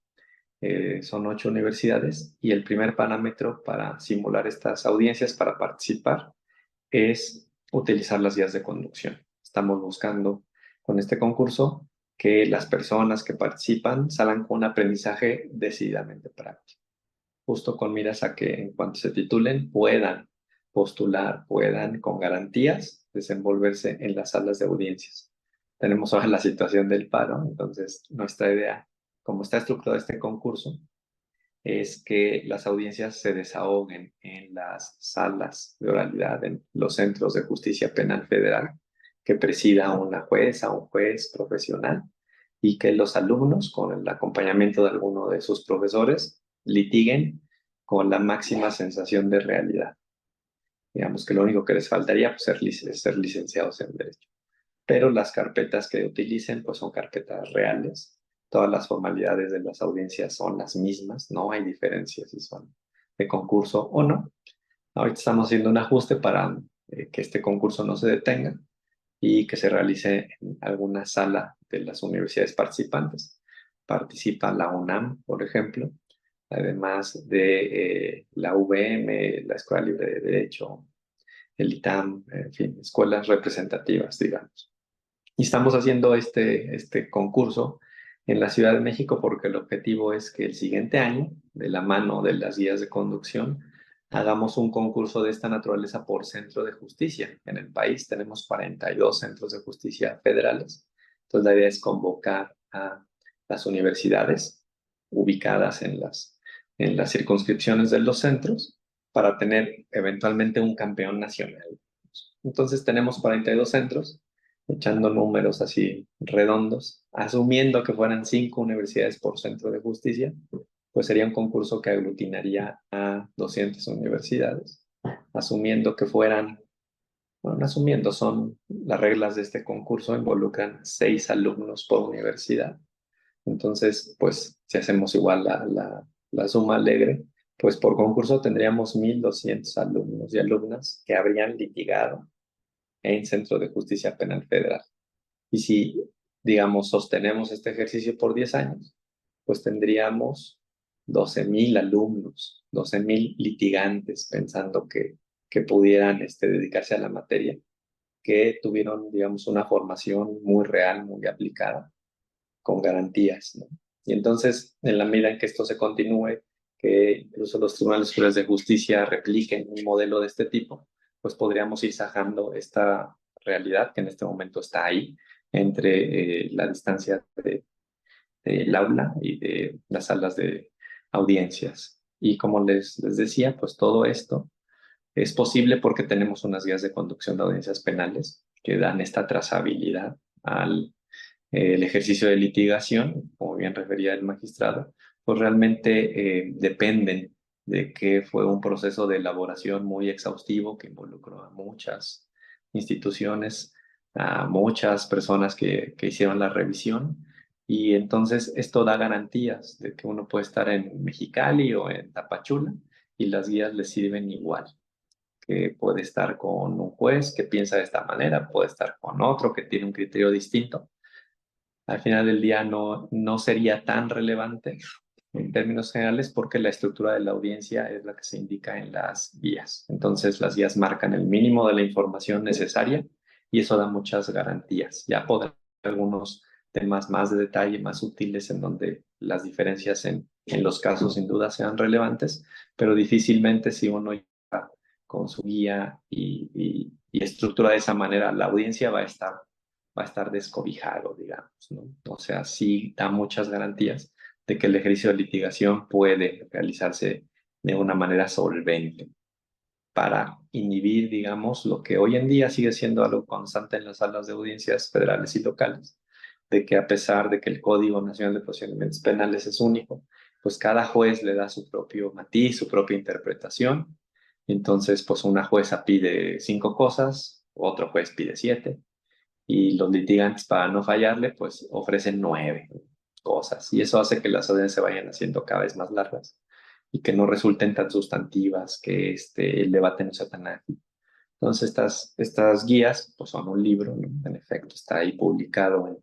Son 8 universidades y el primer parámetro para simular estas audiencias, para participar, es utilizar las guías de conducción. Estamos buscando con este concurso que las personas que participan salgan con un aprendizaje decididamente práctico, justo con miras a que en cuanto se titulen puedan postular, puedan con garantías desenvolverse en las salas de audiencias. Tenemos ahora la situación del paro, entonces nuestra idea, como está estructurado este concurso, es que las audiencias se desahoguen en las salas de oralidad, en los centros de justicia penal federal, que presida una jueza o un juez profesional, y que los alumnos, con el acompañamiento de alguno de sus profesores, litiguen con la máxima sensación de realidad. Digamos que lo único que les faltaría pues, es ser licenciados en Derecho. Pero las carpetas que utilicen pues, son carpetas reales. Todas las formalidades de las audiencias son las mismas, no hay diferencias si son de concurso o no. Ahorita estamos haciendo un ajuste para que este concurso no se detenga y que se realice en alguna sala de las universidades participantes. Participa la UNAM, por ejemplo, además de la UVM, la Escuela Libre de Derecho, el ITAM, en fin, escuelas representativas, digamos. Y estamos haciendo este concurso en la Ciudad de México porque el objetivo es que el siguiente año, de la mano de las guías de conducción, hagamos un concurso de esta naturaleza por centro de justicia. En el país tenemos 42 centros de justicia federales. Entonces la idea es convocar a las universidades ubicadas en las circunscripciones de los centros para tener eventualmente un campeón nacional. Entonces tenemos 42 centros, echando números así redondos, asumiendo que fueran 5 universidades por centro de justicia, pues sería un concurso que aglutinaría a 200 universidades, asumiendo que fueran, bueno, asumiendo, son las reglas de este concurso, involucran 6 alumnos por universidad. Entonces, pues, si hacemos igual la suma alegre, pues por concurso tendríamos 1,200 alumnos y alumnas que habrían litigado en Centro de Justicia Penal Federal. Y si, digamos, sostenemos este ejercicio por 10 años, pues tendríamos 12,000 alumnos, 12,000 litigantes pensando que pudieran dedicarse a la materia, que tuvieron, digamos, una formación muy real, muy aplicada, con garantías, ¿no? Y entonces, en la medida en que esto se continúe, que incluso los tribunales superiores de justicia repliquen un modelo de este tipo, pues podríamos ir sajando esta realidad que en este momento está ahí, entre la distancia del aula y de las salas de audiencias. Y como les decía, pues todo esto es posible porque tenemos unas guías de conducción de audiencias penales que dan esta trazabilidad al el ejercicio de litigación, como bien refería el magistrado, pues realmente dependen de que fue un proceso de elaboración muy exhaustivo que involucró a muchas instituciones, a muchas personas que hicieron la revisión. Y entonces esto da garantías de que uno puede estar en Mexicali o en Tapachula y las guías le sirven igual, que puede estar con un juez que piensa de esta manera, puede estar con otro que tiene un criterio distinto. Al final del día no sería tan relevante en términos generales porque la estructura de la audiencia es la que se indica en las guías. Entonces las guías marcan el mínimo de la información necesaria y eso da muchas garantías. Ya podrán haber algunos temas más de detalle, más sutiles, en donde las diferencias en los casos sin duda sean relevantes, pero difícilmente si uno con su guía y estructura de esa manera, la audiencia va a estar va a estar descobijado, digamos, ¿no? O sea, sí da muchas garantías de que el ejercicio de litigación puede realizarse de una manera solvente para inhibir, digamos, lo que hoy en día sigue siendo algo constante en las salas de audiencias federales y locales, de que a pesar de que el Código Nacional de Procedimientos Penales es único, pues cada juez le da su propio matiz, su propia interpretación. Entonces, pues una jueza pide 5 cosas, otro juez pide 7, y los litigantes, para no fallarle, pues ofrecen 9 cosas. Y eso hace que las audiencias se vayan haciendo cada vez más largas y que no resulten tan sustantivas, que el debate no sea tan ágil. Entonces, estas guías pues son un libro, ¿no? En efecto, está ahí publicado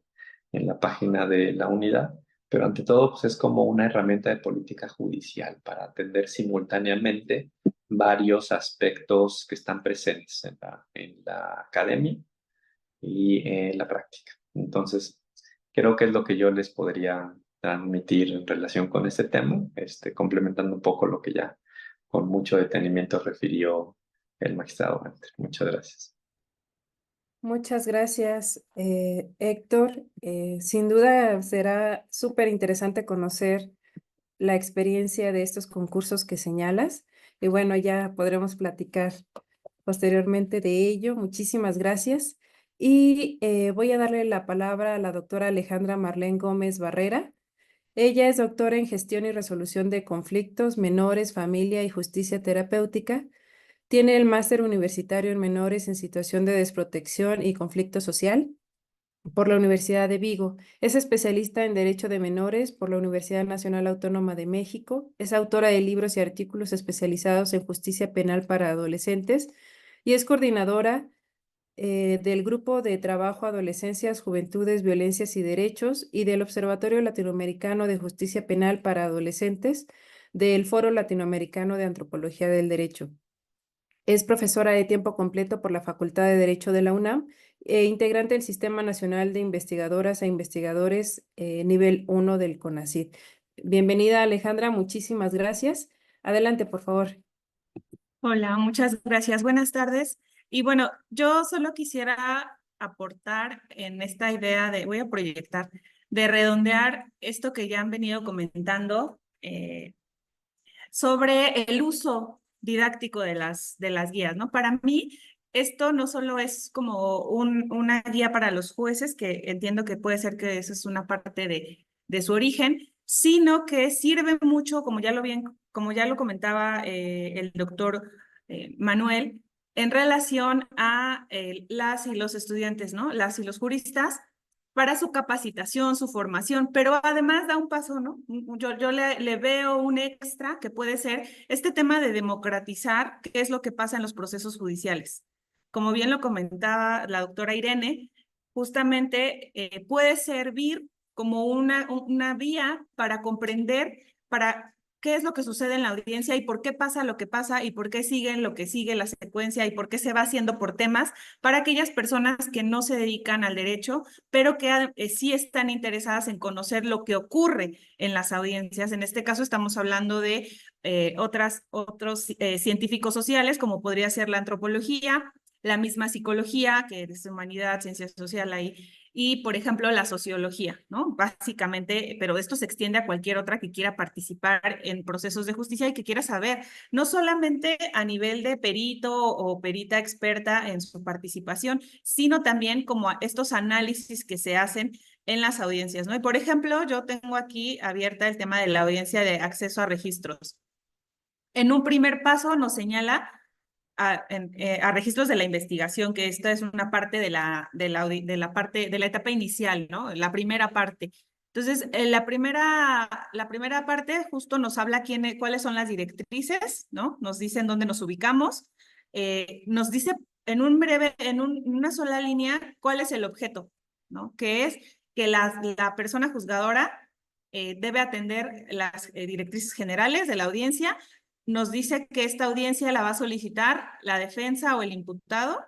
en la página de la unidad, pero ante todo pues es como una herramienta de política judicial para atender simultáneamente varios aspectos que están presentes en la academia y en la práctica. Entonces, creo que es lo que yo les podría transmitir en relación con este tema, complementando un poco lo que ya con mucho detenimiento refirió el magistrado Ganter. Muchas gracias. Muchas gracias, Héctor. Sin duda será súper interesante conocer la experiencia de estos concursos que señalas. Y bueno, ya podremos platicar posteriormente de ello. Muchísimas gracias. Y voy a darle la palabra a la doctora Alejandra Marlene Gómez Barrera. Ella es doctora en Gestión y Resolución de Conflictos, Menores, Familia y Justicia Terapéutica. Tiene el máster universitario en menores en situación de desprotección y conflicto social por la Universidad de Vigo. Es especialista en Derecho de Menores por la Universidad Nacional Autónoma de México. Es autora de libros y artículos especializados en justicia penal para adolescentes y es coordinadora del Grupo de Trabajo Adolescencias, Juventudes, Violencias y Derechos y del Observatorio Latinoamericano de Justicia Penal para Adolescentes del Foro Latinoamericano de Antropología del Derecho. Es profesora de tiempo completo por la Facultad de Derecho de la UNAM e integrante del Sistema Nacional de Investigadoras e Investigadores nivel 1 del CONACYT. Bienvenida, Alejandra, muchísimas gracias. Adelante, por favor. Hola, muchas gracias. Buenas tardes. Y bueno, yo solo quisiera aportar en esta idea voy a proyectar, de redondear esto que ya han venido comentando sobre el uso didáctico de las guías, ¿no? Para mí, esto no solo es como una guía para los jueces, que entiendo que puede ser que esa es una parte de su origen, sino que sirve mucho, como ya lo comentaba el doctor Manuel, en relación a las y los estudiantes, ¿no? Las y los juristas, para su capacitación, su formación, pero además da un paso, ¿no? Yo le veo un extra que puede ser este tema de democratizar qué es lo que pasa en los procesos judiciales. Como bien lo comentaba la doctora Irene, justamente puede servir como una vía para comprender, para qué es lo que sucede en la audiencia y por qué pasa lo que pasa y por qué siguen lo que sigue la secuencia y por qué se va haciendo por temas para aquellas personas que no se dedican al derecho, pero que sí están interesadas en conocer lo que ocurre en las audiencias. En este caso estamos hablando de otros científicos sociales, como podría ser la antropología, la misma psicología, que es humanidad, ciencia social ahí, y, por ejemplo, la sociología, ¿no? Básicamente, pero esto se extiende a cualquier otra que quiera participar en procesos de justicia y que quiera saber, no solamente a nivel de perito o perita experta en su participación, sino también como estos análisis que se hacen en las audiencias, ¿no? Y, por ejemplo, yo tengo aquí abierta el tema de la audiencia de acceso a registros. En un primer paso nos señala a registros de la investigación, que esta es una parte de la etapa inicial, ¿no? La primera parte. Entonces, la primera parte justo nos habla cuáles son las directrices, ¿no? Nos dicen dónde nos ubicamos, nos dice en una sola línea cuál es el objeto, ¿no? Que es que la persona juzgadora debe atender las directrices generales de la audiencia. Nos dice que esta audiencia la va a solicitar la defensa o el imputado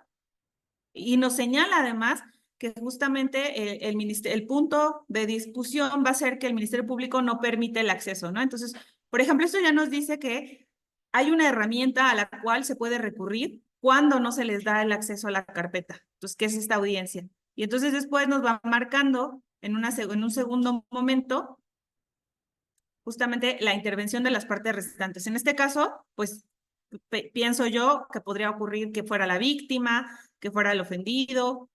y nos señala además que justamente el punto de discusión va a ser que el Ministerio Público no permite el acceso, ¿no? Entonces, por ejemplo, esto ya nos dice que hay una herramienta a la cual se puede recurrir cuando no se les da el acceso a la carpeta. Entonces, ¿qué es esta audiencia? Y entonces después nos va marcando en un segundo momento justamente la intervención de las partes restantes. En este caso, pues pienso yo que podría ocurrir que fuera la víctima, que fuera el ofendido,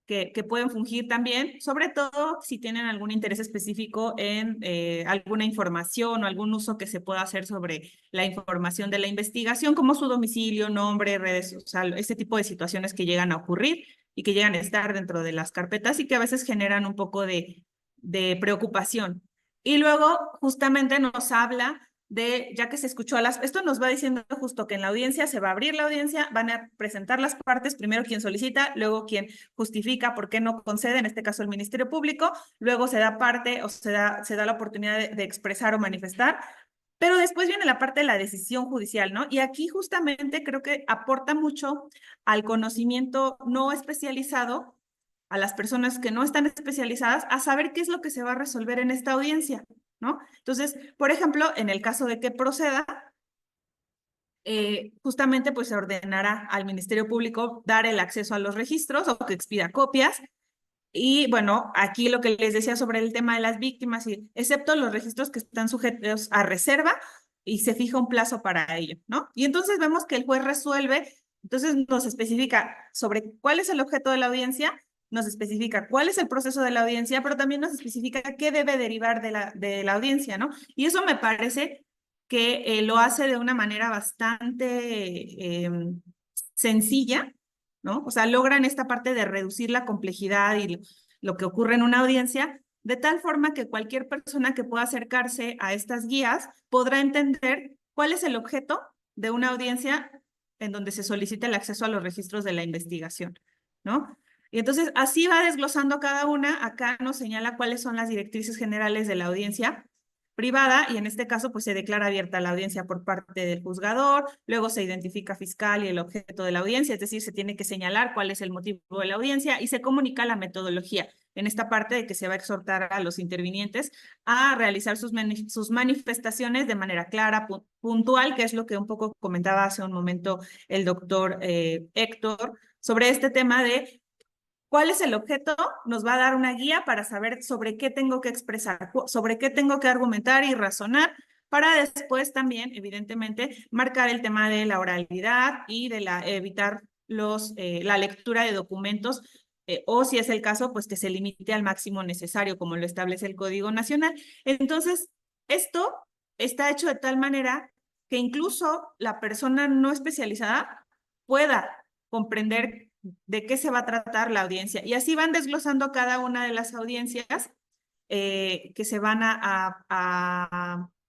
que pueden fungir también, sobre todo si tienen algún interés específico en alguna información o algún uso que se pueda hacer sobre la información de la investigación, como su domicilio, nombre, redes sociales, ese tipo de situaciones que llegan a ocurrir y que llegan a estar dentro de las carpetas y que a veces generan un poco de preocupación. Y luego justamente nos habla ya que se escuchó esto nos va diciendo justo que en la audiencia se va a abrir la audiencia, van a presentar las partes, primero quien solicita, luego quien justifica por qué no concede, en este caso el Ministerio Público, luego se da parte o se da la oportunidad de expresar o manifestar, pero después viene la parte de la decisión judicial, ¿no? Y aquí justamente creo que aporta mucho al conocimiento no especializado, a las personas que no están especializadas, a saber qué es lo que se va a resolver en esta audiencia, ¿no? Entonces, por ejemplo, en el caso de que proceda, justamente pues se ordenará al Ministerio Público dar el acceso a los registros o que expida copias. Y bueno, aquí lo que les decía sobre el tema de las víctimas, excepto los registros que están sujetos a reserva y se fija un plazo para ello, ¿no? Y entonces vemos que el juez resuelve, entonces nos especifica sobre cuál es el objeto de la audiencia, nos especifica cuál es el proceso de la audiencia, pero también nos especifica qué debe derivar de la audiencia, ¿no? Y eso me parece que lo hace de una manera bastante sencilla, ¿no? O sea, logran esta parte de reducir la complejidad y lo que ocurre en una audiencia, de tal forma que cualquier persona que pueda acercarse a estas guías podrá entender cuál es el objeto de una audiencia en donde se solicita el acceso a los registros de la investigación, ¿no? Y entonces así va desglosando cada una. Acá nos señala cuáles son las directrices generales de la audiencia privada y en este caso pues se declara abierta la audiencia por parte del juzgador, luego se identifica fiscal y el objeto de la audiencia, es decir, se tiene que señalar cuál es el motivo de la audiencia y se comunica la metodología en esta parte de que se va a exhortar a los intervinientes a realizar sus manifestaciones de manera clara, puntual, que es lo que un poco comentaba hace un momento el doctor Héctor, sobre este tema de ¿cuál es el objeto? Nos va a dar una guía para saber sobre qué tengo que expresar, sobre qué tengo que argumentar y razonar, para después también, evidentemente, marcar el tema de la oralidad y de evitar la lectura de documentos, o si es el caso, pues que se limite al máximo necesario, como lo establece el Código Nacional. Entonces, esto está hecho de tal manera que incluso la persona no especializada pueda comprender de qué se va a tratar la audiencia. Y así van desglosando cada una de las audiencias que se van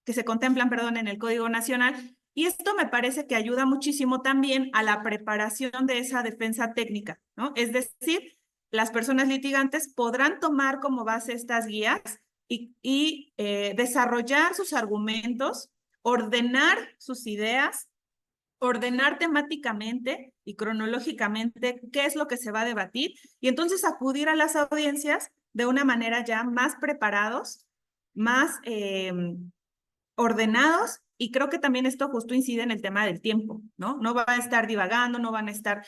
que se contemplan, perdón, en el Código Nacional. Y esto me parece que ayuda muchísimo también a la preparación de esa defensa técnica, ¿no? Es decir, las personas litigantes podrán tomar como base estas guías y desarrollar sus argumentos, ordenar sus ideas, ordenar temáticamente y cronológicamente qué es lo que se va a debatir y entonces acudir a las audiencias de una manera ya más preparados, más ordenados, y creo que también esto justo incide en el tema del tiempo, ¿no? No van a estar divagando, no van a estar,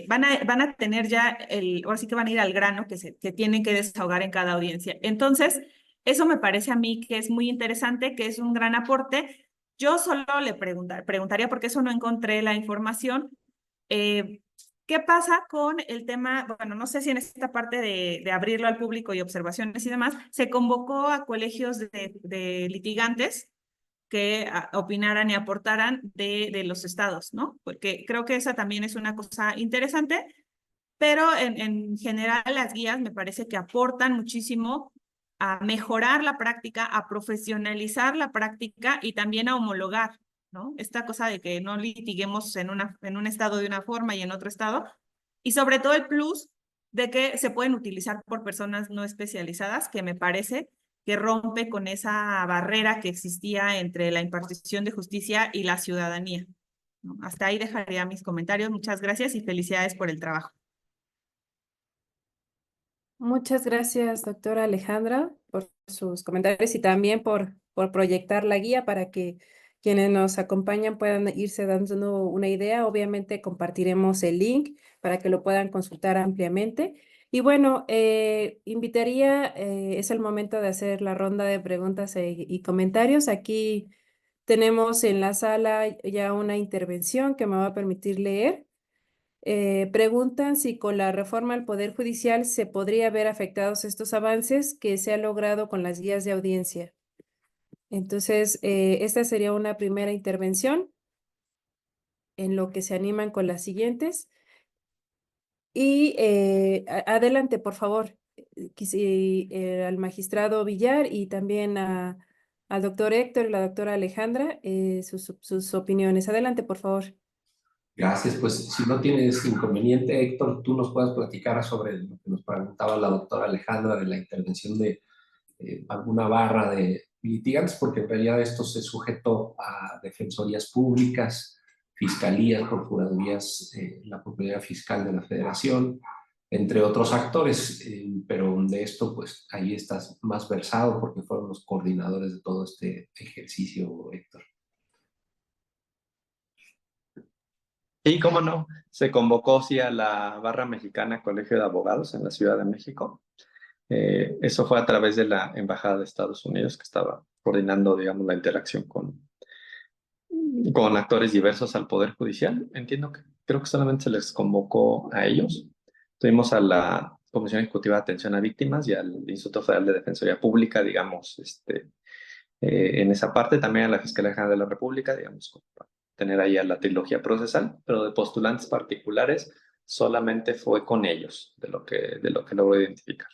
van a tener ya ahora sí que van a ir al grano que tienen que desahogar en cada audiencia. Entonces, eso me parece a mí que es muy interesante, que es un gran aporte. Yo solo le preguntaría, porque eso no encontré la información, ¿qué pasa con el tema? Bueno, no sé si en esta parte de abrirlo al público y observaciones y demás, se convocó a colegios de litigantes que opinaran y aportaran de los estados, ¿no? Porque creo que esa también es una cosa interesante, pero en general las guías me parece que aportan muchísimo a mejorar la práctica, a profesionalizar la práctica y también a homologar, ¿no? Esta cosa de que no litiguemos en un estado de una forma y en otro estado, y sobre todo el plus de que se pueden utilizar por personas no especializadas, que me parece que rompe con esa barrera que existía entre la impartición de justicia y la ciudadanía, ¿no? Hasta ahí dejaría mis comentarios. Muchas gracias y felicidades por el trabajo. Muchas gracias, doctora Alejandra, por sus comentarios y también por proyectar la guía para que quienes nos acompañan puedan irse dando una idea. Obviamente compartiremos el link para que lo puedan consultar ampliamente. Y bueno, invitaría, es el momento de hacer la ronda de preguntas y comentarios. Aquí tenemos en la sala ya una intervención que me va a permitir leer. Preguntan si con la reforma al Poder Judicial se podría ver afectados estos avances que se ha logrado con las guías de audiencia. Entonces, esta sería una primera intervención en lo que se animan con las siguientes. Y adelante, por favor, al magistrado Villar y también al doctor Héctor y la doctora Alejandra, sus opiniones. Adelante, por favor. Gracias, pues si no tienes inconveniente, Héctor, tú nos puedes platicar sobre lo que nos preguntaba la doctora Alejandra de la intervención de alguna barra de litigantes, porque en realidad esto se sujetó a defensorías públicas, fiscalías, procuradurías, la Procuraduría Fiscal de la Federación, entre otros actores, pero de esto pues ahí estás más versado porque fueron los coordinadores de todo este ejercicio, Héctor. Y cómo no, se convocó sí a la Barra Mexicana Colegio de Abogados en la Ciudad de México. Eso fue a través de la Embajada de Estados Unidos, que estaba coordinando, digamos, la interacción con actores diversos al Poder Judicial. Entiendo que creo que solamente se les convocó a ellos. Tuvimos a la Comisión Ejecutiva de Atención a Víctimas y al Instituto Federal de Defensoría Pública, digamos, en esa parte, también a la Fiscalía General de la República, digamos, para tener ahí a la trilogía procesal, pero de postulantes particulares solamente fue con ellos, de lo que logro identificar.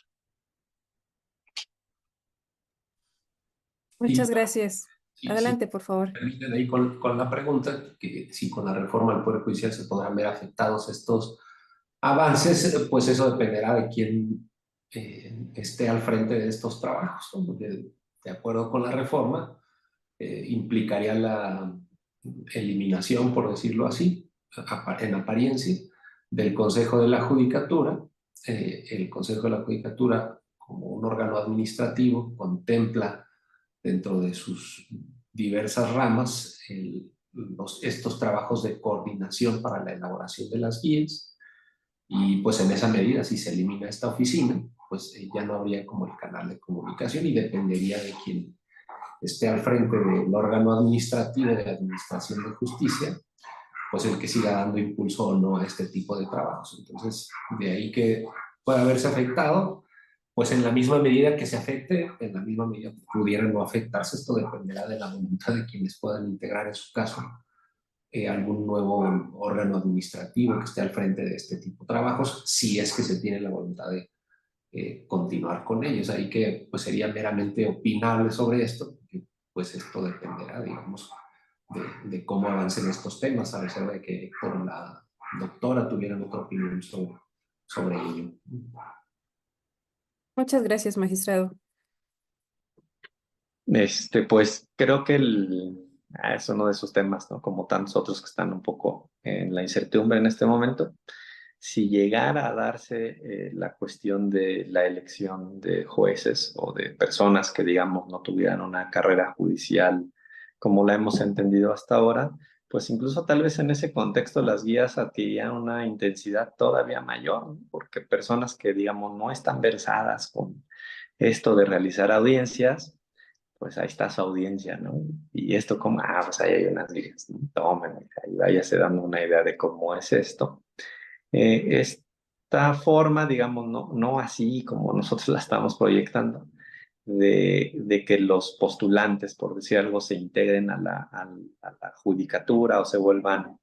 Muchas gracias. Sí, Adelante, por favor. permiten ahí con la pregunta, que si con la reforma al Poder Judicial se podrán ver afectados estos avances, pues eso dependerá de quién esté al frente de estos trabajos, ¿no? Porque de acuerdo con la reforma, implicaría la eliminación, por decirlo así, en apariencia, del Consejo de la Judicatura. El Consejo de la Judicatura, como un órgano administrativo, contempla dentro de sus diversas ramas estos trabajos de coordinación para la elaboración de las guías, y pues en esa medida, si se elimina esta oficina, pues ya no habría como el canal de comunicación y dependería de quien esté al frente del órgano administrativo de la Administración de Justicia, pues el que siga dando impulso o no a este tipo de trabajos. Entonces, de ahí que pueda haberse afectado, pues en la misma medida que se afecte, en la misma medida que pudiera no afectarse. Esto dependerá de la voluntad de quienes puedan integrar en su caso algún nuevo órgano administrativo que esté al frente de este tipo de trabajos, si es que se tiene la voluntad de continuar con ellos. Ahí que pues sería meramente opinable sobre esto, porque pues esto dependerá, digamos, de cómo avancen estos temas, a pesar de que por la doctora tuvieran otra opinión sobre ello. Muchas gracias, magistrado. Pues creo que es uno de esos temas, ¿no? Como tantos otros que están un poco en la incertidumbre en este momento. Si llegara a darse la cuestión de la elección de jueces o de personas que, digamos, no tuvieran una carrera judicial como la hemos entendido hasta ahora, pues incluso tal vez en ese contexto las guías adquirían una intensidad todavía mayor, ¿no? Porque personas que, digamos, no están versadas con esto de realizar audiencias, pues ahí está su audiencia, ¿no? Y esto como, pues ahí hay unas guías, ¿no? Tomen, ahí váyase dando una idea de cómo es esto. Esta forma, digamos, no así como nosotros la estamos proyectando, de que los postulantes, por decir algo, se integren a la judicatura o se vuelvan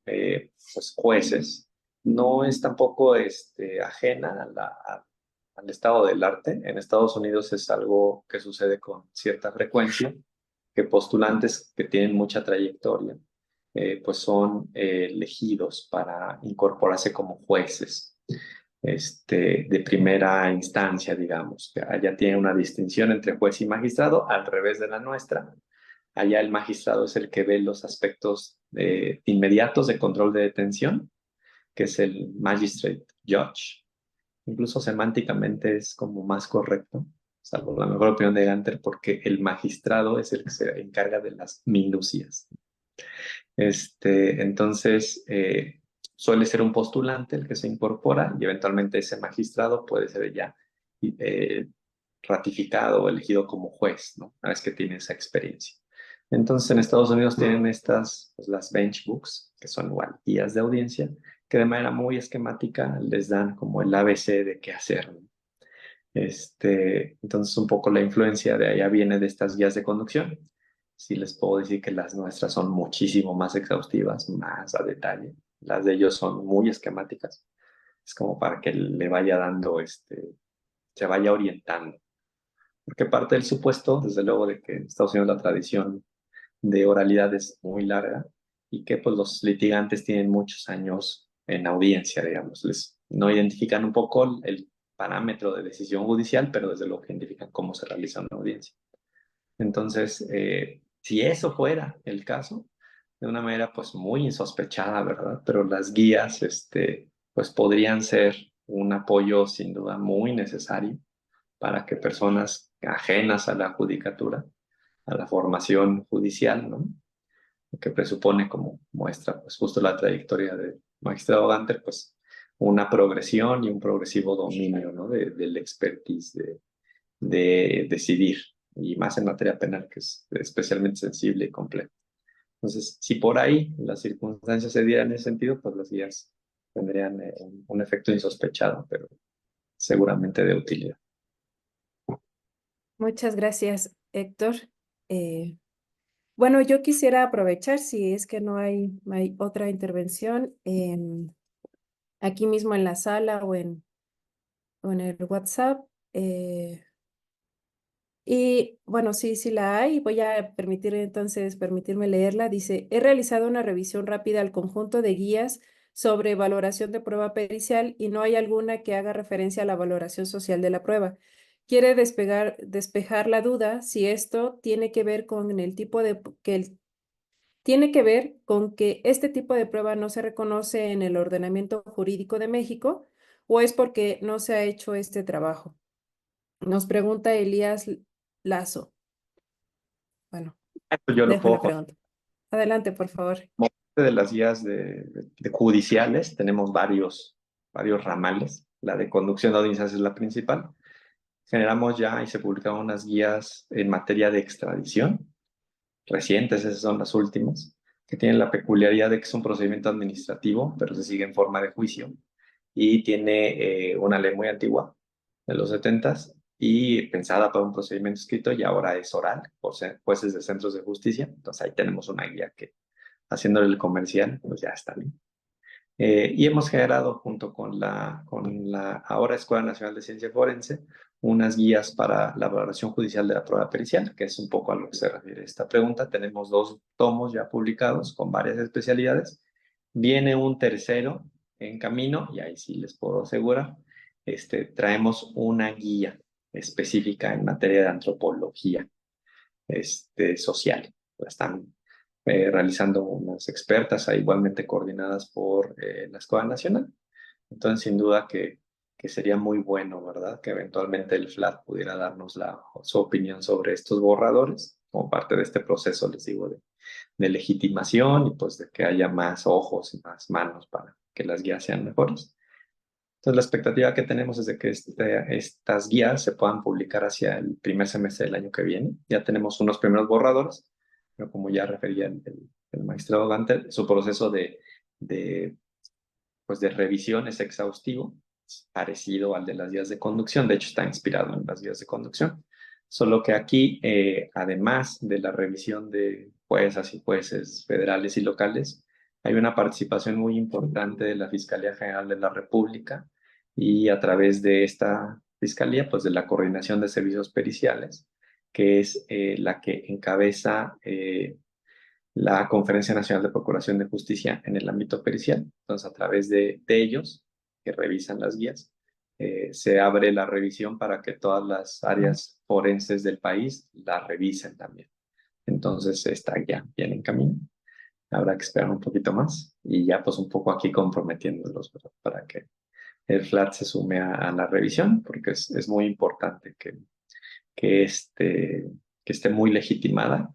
pues, jueces, no es tampoco ajena al estado del arte. En Estados Unidos es algo que sucede con cierta frecuencia, que postulantes que tienen mucha trayectoria pues son elegidos para incorporarse como jueces de primera instancia, digamos. Que allá tiene una distinción entre juez y magistrado, al revés de la nuestra. Allá el magistrado es el que ve los aspectos inmediatos de control de detención, que es el magistrate judge. Incluso semánticamente es como más correcto, salvo la mejor opinión de Ganter, porque el magistrado es el que se encarga de las minucias. Entonces, suele ser un postulante el que se incorpora y eventualmente ese magistrado puede ser ya ratificado o elegido como juez, ¿no? Una vez que tiene esa experiencia. Entonces, en Estados Unidos tienen estas, pues, las bench books, que son igual guías de audiencia, que de manera muy esquemática les dan como el ABC de qué hacer, ¿no? Entonces, un poco la influencia de allá viene de estas guías de conducción. Sí les puedo decir que las nuestras son muchísimo más exhaustivas, más a detalle. Las de ellos son muy esquemáticas. Es como para que le vaya dando, se vaya orientando. Porque parte del supuesto, desde luego, de que en Estados Unidos la tradición de oralidad es muy larga y que pues los litigantes tienen muchos años en audiencia, digamos. No identifican un poco el parámetro de decisión judicial, pero desde luego identifican cómo se realiza una audiencia. Entonces, si eso fuera el caso, de una manera pues muy insospechada, ¿verdad? Pero las guías, pues podrían ser un apoyo sin duda muy necesario para que personas ajenas a la judicatura, a la formación judicial, ¿no? Que presupone, como muestra pues justo la trayectoria del magistrado Ganter, pues una progresión y un progresivo dominio, ¿no? Del expertise de decidir, y más en materia penal, que es especialmente sensible y compleja. Entonces, si por ahí las circunstancias se dieran en ese sentido, pues las guías tendrían un efecto insospechado, pero seguramente de utilidad. Muchas gracias, Héctor. Eh, bueno, yo quisiera aprovechar, si es que no hay otra intervención, aquí mismo en la sala o en el WhatsApp. Y bueno, sí la hay. Voy a permitirme leerla. Dice, he realizado una revisión rápida al conjunto de guías sobre valoración de prueba pericial y no hay alguna que haga referencia a la valoración social de la prueba. Quiere despejar la duda si esto tiene que ver con el tipo de tiene que ver con que este tipo de prueba no se reconoce en el ordenamiento jurídico de México o es porque no se ha hecho este trabajo. Nos pregunta Elías Lazo. Bueno, Esto yo lo dejo puedo la pregunta. Adelante, por favor. como parte de las guías de judiciales, tenemos varios ramales. La de conducción de audiencias es la principal. Generamos ya y se publicaron unas guías en materia de extradición, recientes, esas son las últimas, que tienen la peculiaridad de que es un procedimiento administrativo, pero se sigue en forma de juicio, y tiene una ley muy antigua, de los 70s, y pensada para un procedimiento escrito, y ahora es oral por jueces de centros de justicia. Entonces ahí tenemos una guía que, haciéndole el comercial, pues ya está bien. Y hemos generado junto con la ahora Escuela Nacional de Ciencia Forense unas guías para la valoración judicial de la prueba pericial, que es un poco a lo que se refiere esta pregunta. Tenemos 2 tomos ya publicados con varias especialidades. Viene un tercero en camino y ahí sí les puedo asegurar, traemos una guía específica en materia de antropología social. La están realizando unas expertas, igualmente coordinadas por la Escuela Nacional. Entonces, sin duda que sería muy bueno, ¿verdad? Que eventualmente el FLAT pudiera darnos su opinión sobre estos borradores, como parte de este proceso, les digo, de legitimación y pues de que haya más ojos y más manos para que las guías sean mejores. Entonces, la expectativa que tenemos es de que estas guías se puedan publicar hacia el primer semestre del año que viene. Ya tenemos unos primeros borradores, pero como ya refería el magistrado Ganter, su proceso pues de revisión es exhaustivo, es parecido al de las guías de conducción. De hecho, está inspirado en las guías de conducción. Solo que aquí, además de la revisión de juezas y jueces federales y locales, hay una participación muy importante de la Fiscalía General de la República, y a través de esta fiscalía, pues de la Coordinación de Servicios Periciales, que es la que encabeza la Conferencia Nacional de Procuración de Justicia en el ámbito pericial. Entonces, a través de ellos, que revisan las guías, se abre la revisión para que todas las áreas forenses del país la revisen también. Entonces, está ya bien en camino. Habrá que esperar un poquito más y ya pues un poco aquí comprometiéndolos, ¿verdad? Para que el FLAT se sume a la revisión, porque es muy importante que esté muy legitimada,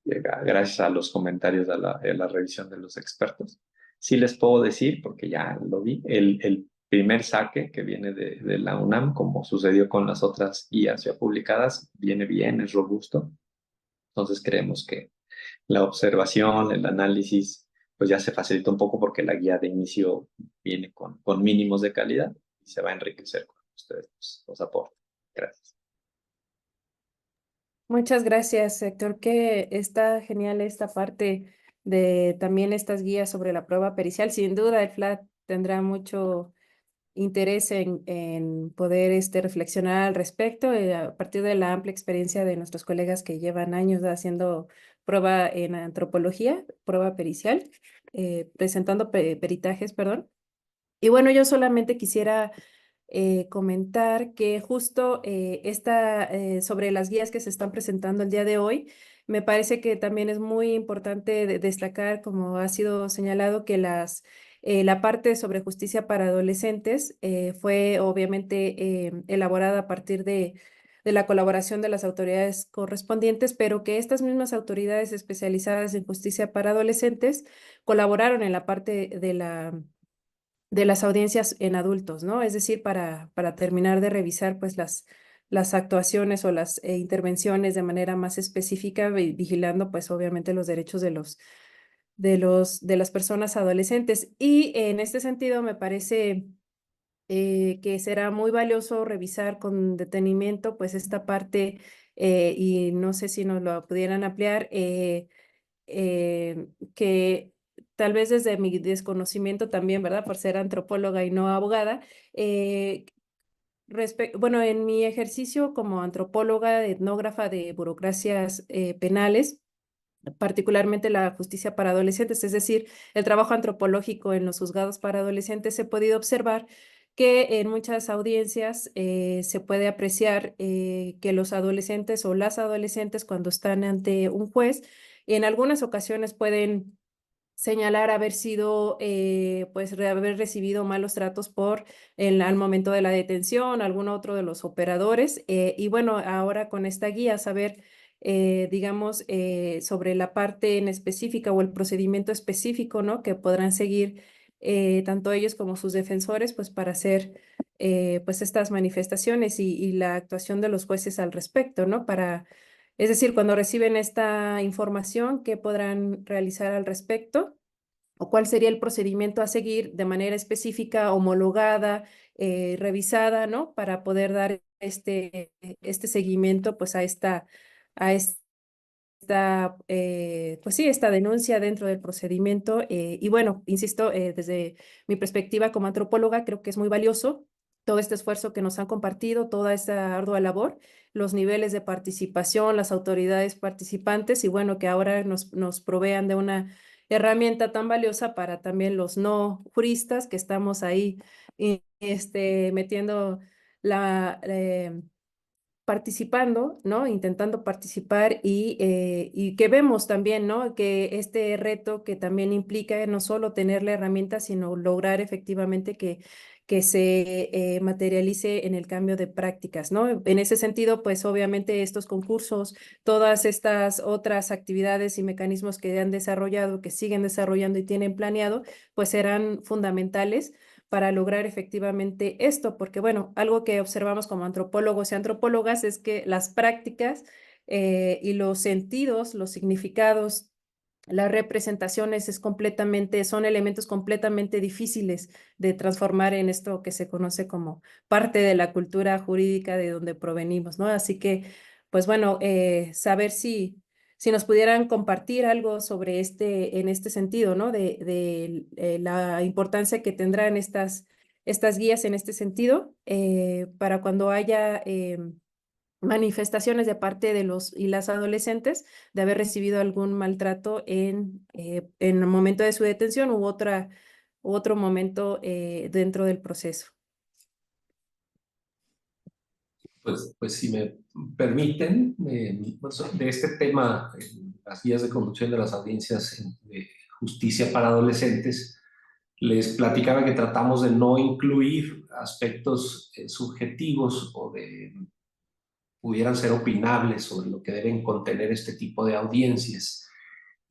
gracias a los comentarios de la revisión de los expertos. Sí les puedo decir, porque ya lo vi, el primer saque que viene de la UNAM, como sucedió con las otras guías ya publicadas, viene bien, es robusto. Entonces creemos que la observación, el análisis, pues ya se facilita un poco porque la guía de inicio viene con mínimos de calidad y se va a enriquecer con ustedes los aportes. Gracias. Muchas gracias, Héctor, que está genial esta parte de también estas guías sobre la prueba pericial. Sin duda, el FLAT tendrá mucho interés en poder reflexionar al respecto a partir de la amplia experiencia de nuestros colegas que llevan años haciendo prueba en antropología, prueba pericial, presentando peritajes, perdón. Y bueno, yo solamente quisiera comentar que justo sobre las guías que se están presentando el día de hoy, me parece que también es muy importante destacar, como ha sido señalado, que la parte sobre justicia para adolescentes fue obviamente elaborada a partir de la colaboración de las autoridades correspondientes, pero que estas mismas autoridades especializadas en justicia para adolescentes colaboraron en la parte de las audiencias en adultos, ¿no? Es decir, para terminar de revisar pues las actuaciones o las intervenciones de manera más específica, vigilando pues obviamente los derechos de las personas adolescentes. Y en este sentido me parece que será muy valioso revisar con detenimiento pues esta parte y no sé si nos lo pudieran ampliar, que tal vez desde mi desconocimiento también, ¿verdad? Por ser antropóloga y no abogada, eh, bueno, en mi ejercicio como antropóloga, etnógrafa de burocracias penales, particularmente la justicia para adolescentes, es decir, el trabajo antropológico en los juzgados para adolescentes, he podido observar que en muchas audiencias se puede apreciar que los adolescentes o las adolescentes cuando están ante un juez, en algunas ocasiones pueden señalar haber sido, pues, haber recibido malos tratos al momento de la detención, algún otro de los operadores. Y bueno, ahora con esta guía, saber, digamos, sobre la parte en específica o el procedimiento específico, ¿no? Que podrán seguir tanto ellos como sus defensores, pues, para hacer, pues, estas manifestaciones y la actuación de los jueces al respecto, ¿no? Es decir, cuando reciben esta información, ¿qué podrán realizar al respecto? ¿O cuál sería el procedimiento a seguir de manera específica, homologada, revisada, ¿no? Para poder dar este seguimiento, pues, a pues sí, esta denuncia dentro del procedimiento. Y bueno, insisto, desde mi perspectiva como antropóloga, creo que es muy valioso todo este esfuerzo que nos han compartido, toda esta ardua labor, los niveles de participación, las autoridades participantes y bueno, que ahora nos provean de una herramienta tan valiosa para también los no juristas que estamos ahí metiendo participando, ¿no? Intentando participar y que vemos también, ¿no? Que este reto que también implica no solo tener la herramienta, sino lograr efectivamente que se materialice en el cambio de prácticas, ¿no? En ese sentido, pues obviamente estos concursos, todas estas otras actividades y mecanismos que han desarrollado, que siguen desarrollando y tienen planeado, pues serán fundamentales para lograr efectivamente esto, porque bueno, algo que observamos como antropólogos y antropólogas es que las prácticas y los sentidos, los significados, las representaciones son elementos completamente difíciles de transformar en esto que se conoce como parte de la cultura jurídica de donde provenimos, ¿no? Así que, pues bueno, saber si nos pudieran compartir algo sobre en este sentido, ¿no? De la importancia que tendrán estas guías en este sentido, para cuando haya manifestaciones de parte de los y las adolescentes de haber recibido algún maltrato en el momento de su detención u otro momento dentro del proceso. Pues si me permiten, de este tema, las guías de conducción de las audiencias de justicia para adolescentes, les platicaba que tratamos de no incluir aspectos subjetivos o pudieran ser opinables sobre lo que deben contener este tipo de audiencias.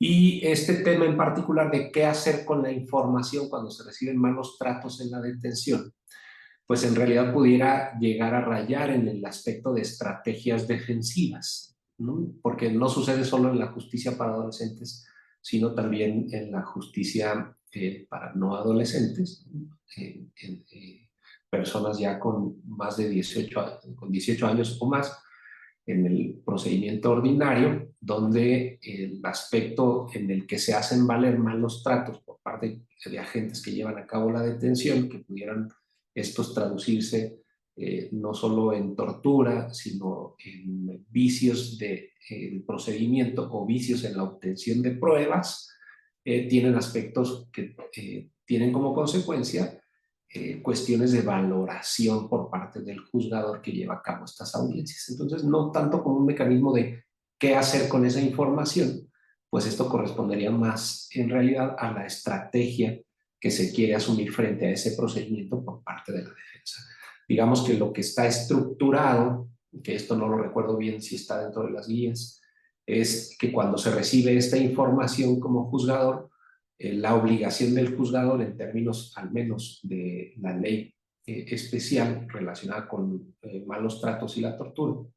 Y este tema en particular de qué hacer con la información cuando se reciben malos tratos en la detención, pues en realidad pudiera llegar a rayar en el aspecto de estrategias defensivas, ¿no? Porque no sucede solo en la justicia para adolescentes, sino también en la justicia para no adolescentes, ¿no? Personas ya con más de 18 años, con 18 años o más, en el procedimiento ordinario, donde el aspecto en el que se hacen valer malos tratos por parte de agentes que llevan a cabo la detención, que pudieran estos traducirse no solo en tortura, sino en vicios del procedimiento o vicios en la obtención de pruebas, tienen aspectos que tienen como consecuencia cuestiones de valoración por parte del juzgador que lleva a cabo estas audiencias. Entonces, no tanto como un mecanismo de qué hacer con esa información, pues esto correspondería más en realidad a la estrategia que se quiere asumir frente a ese procedimiento por parte de la defensa. Digamos que lo que está estructurado, que esto no lo recuerdo bien si está dentro de las guías, es que cuando se recibe esta información como juzgador, la obligación del juzgador en términos al menos de la ley especial relacionada con malos tratos y la tortura,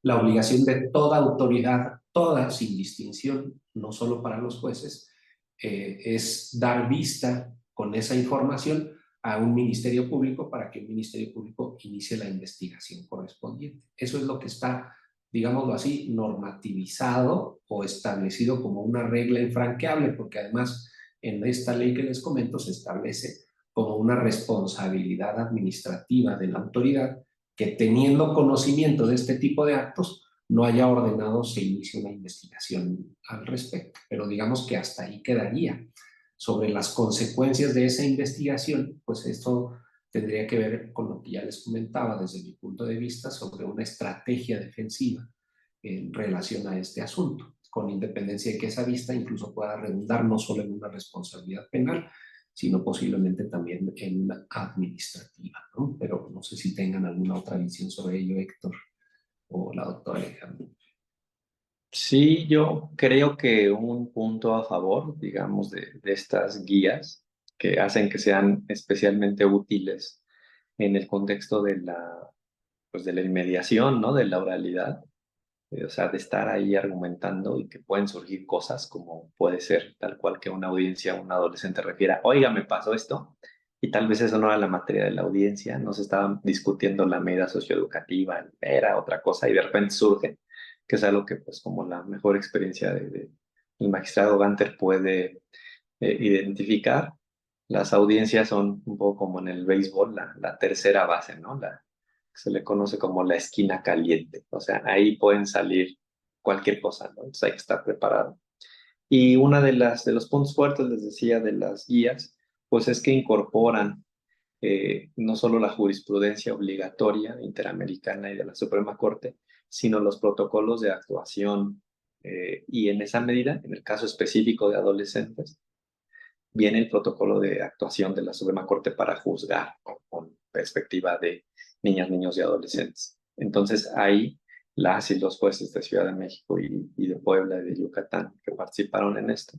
la obligación de toda autoridad, toda sin distinción, no solo para los jueces, es dar vista con esa información a un ministerio público para que el ministerio público inicie la investigación correspondiente. Eso es lo que está, digámoslo así, normativizado o establecido como una regla infranqueable, porque además en esta ley que les comento se establece como una responsabilidad administrativa de la autoridad que teniendo conocimiento de este tipo de actos no haya ordenado se inicie una investigación al respecto. Pero digamos que hasta ahí quedaría. Sobre las consecuencias de esa investigación, pues esto tendría que ver con lo que ya les comentaba desde mi punto de vista sobre una estrategia defensiva en relación a este asunto, con independencia de que esa vista incluso pueda redundar no solo en una responsabilidad penal, sino posiblemente también en administrativa, ¿no? Pero no sé si tengan alguna otra visión sobre ello, Héctor o la doctora Alejandra. Sí, yo creo que un punto a favor, digamos, de estas guías que hacen que sean especialmente útiles en el contexto de pues de la inmediación, ¿no? De la oralidad, o sea, de estar ahí argumentando y que pueden surgir cosas como puede ser tal cual que una audiencia, un adolescente refiera, oiga, me pasó esto, y tal vez eso no era la materia de la audiencia, no se estaba discutiendo la medida socioeducativa, era otra cosa, y de repente surge, que es algo que pues como la mejor experiencia el magistrado Ganter puede identificar. Las audiencias son un poco como en el béisbol, la tercera base, ¿no? Se le conoce como la esquina caliente. O sea, ahí pueden salir cualquier cosa, ¿no? Entonces hay que estar preparado. Y una de los puntos fuertes, les decía, de las guías, pues es que incorporan no solo la jurisprudencia obligatoria interamericana y de la Suprema Corte, sino los protocolos de actuación. Y en esa medida, en el caso específico de adolescentes, viene el protocolo de actuación de la Suprema Corte para juzgar con perspectiva de niñas, niños y adolescentes. Entonces ahí las y los jueces de Ciudad de México y de Puebla y de Yucatán que participaron en esto,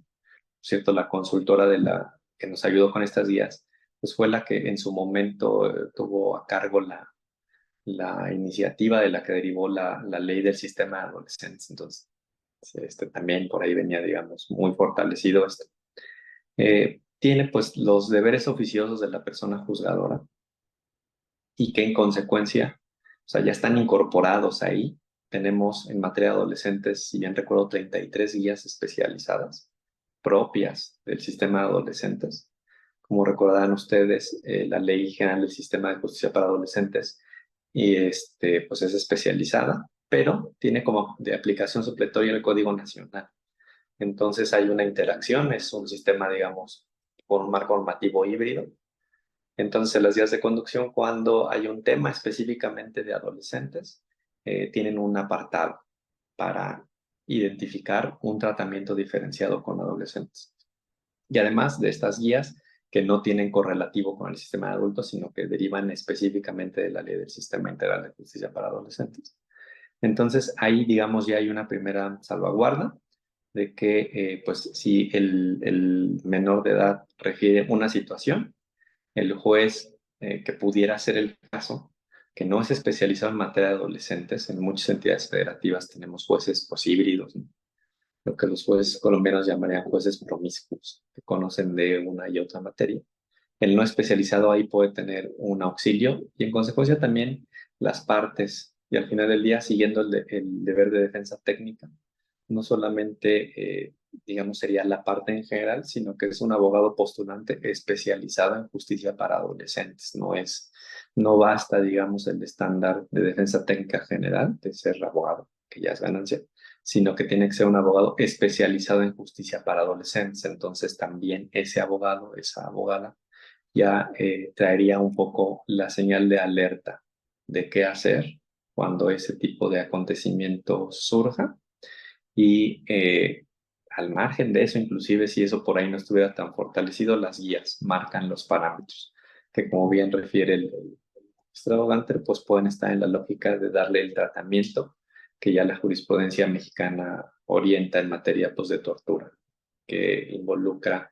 ¿cierto? La consultora que nos ayudó con estas guías, pues fue la que en su momento tuvo a cargo la iniciativa de la que derivó la ley del sistema de adolescentes. Entonces, también por ahí venía, digamos, muy fortalecido esto. Tiene pues los deberes oficiosos de la persona juzgadora y que en consecuencia, o sea, ya están incorporados ahí. Tenemos en materia de adolescentes, si bien recuerdo, 33 guías especializadas propias del sistema de adolescentes. Como recordarán ustedes, la Ley General del Sistema de Justicia para Adolescentes y pues es especializada, pero tiene como de aplicación supletoria el Código Nacional. Entonces hay una interacción, es un sistema, digamos, con un marco normativo híbrido. Entonces las guías de conducción, cuando hay un tema específicamente de adolescentes, tienen un apartado para identificar un tratamiento diferenciado con adolescentes. Y además de estas guías que no tienen correlativo con el sistema de adultos, sino que derivan específicamente de la ley del Sistema Integral de Justicia para Adolescentes. Entonces ahí, digamos, ya hay una primera salvaguarda de que pues si el menor de edad refiere una situación, el juez que pudiera ser el caso, que no es especializado en materia de adolescentes, en muchas entidades federativas tenemos jueces pues híbridos, ¿no? Lo que los jueces colombianos llamarían jueces promiscuos, que conocen de una y otra materia. El no especializado ahí puede tener un auxilio y en consecuencia también las partes y al final del día siguiendo el deber de defensa técnica, no solamente, digamos, sería la parte en general, sino que es un abogado postulante especializado en justicia para adolescentes. No basta, digamos, el estándar de defensa técnica general de ser abogado, que ya es ganancia, sino que tiene que ser un abogado especializado en justicia para adolescentes. Entonces también ese abogado, esa abogada, ya traería un poco la señal de alerta de qué hacer cuando ese tipo de acontecimiento surja y al margen de eso, inclusive si eso por ahí no estuviera tan fortalecido, las guías marcan los parámetros, que como bien refiere el magistrado Ganter, pues pueden estar en la lógica de darle el tratamiento que ya la jurisprudencia mexicana orienta en materia pues, de tortura, que involucra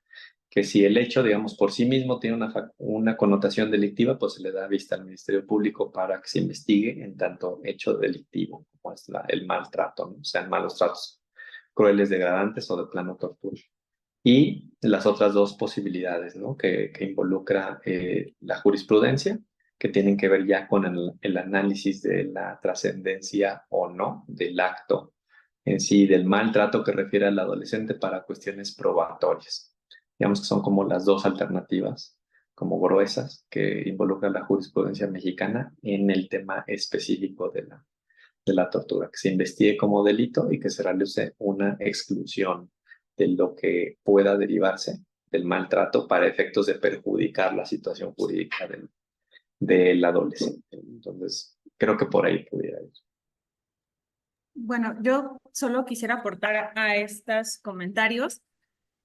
que si el hecho, digamos, por sí mismo tiene una connotación delictiva, pues se le da vista al Ministerio Público para que se investigue en tanto hecho delictivo, como es el maltrato, ¿no? Sean malos tratos crueles, degradantes o de plano tortura. Y las otras dos posibilidades, ¿no? que involucra la jurisprudencia, que tienen que ver ya con el análisis de la trascendencia o no del acto en sí, del maltrato que refiere al adolescente para cuestiones probatorias. Digamos que son como las dos alternativas, como gruesas, que involucra la jurisprudencia mexicana en el tema específico de la tortura, que se investigue como delito y que se realice una exclusión de lo que pueda derivarse del maltrato para efectos de perjudicar la situación jurídica del adolescente. Entonces, creo que por ahí pudiera ir. Bueno, yo solo quisiera aportar a estos comentarios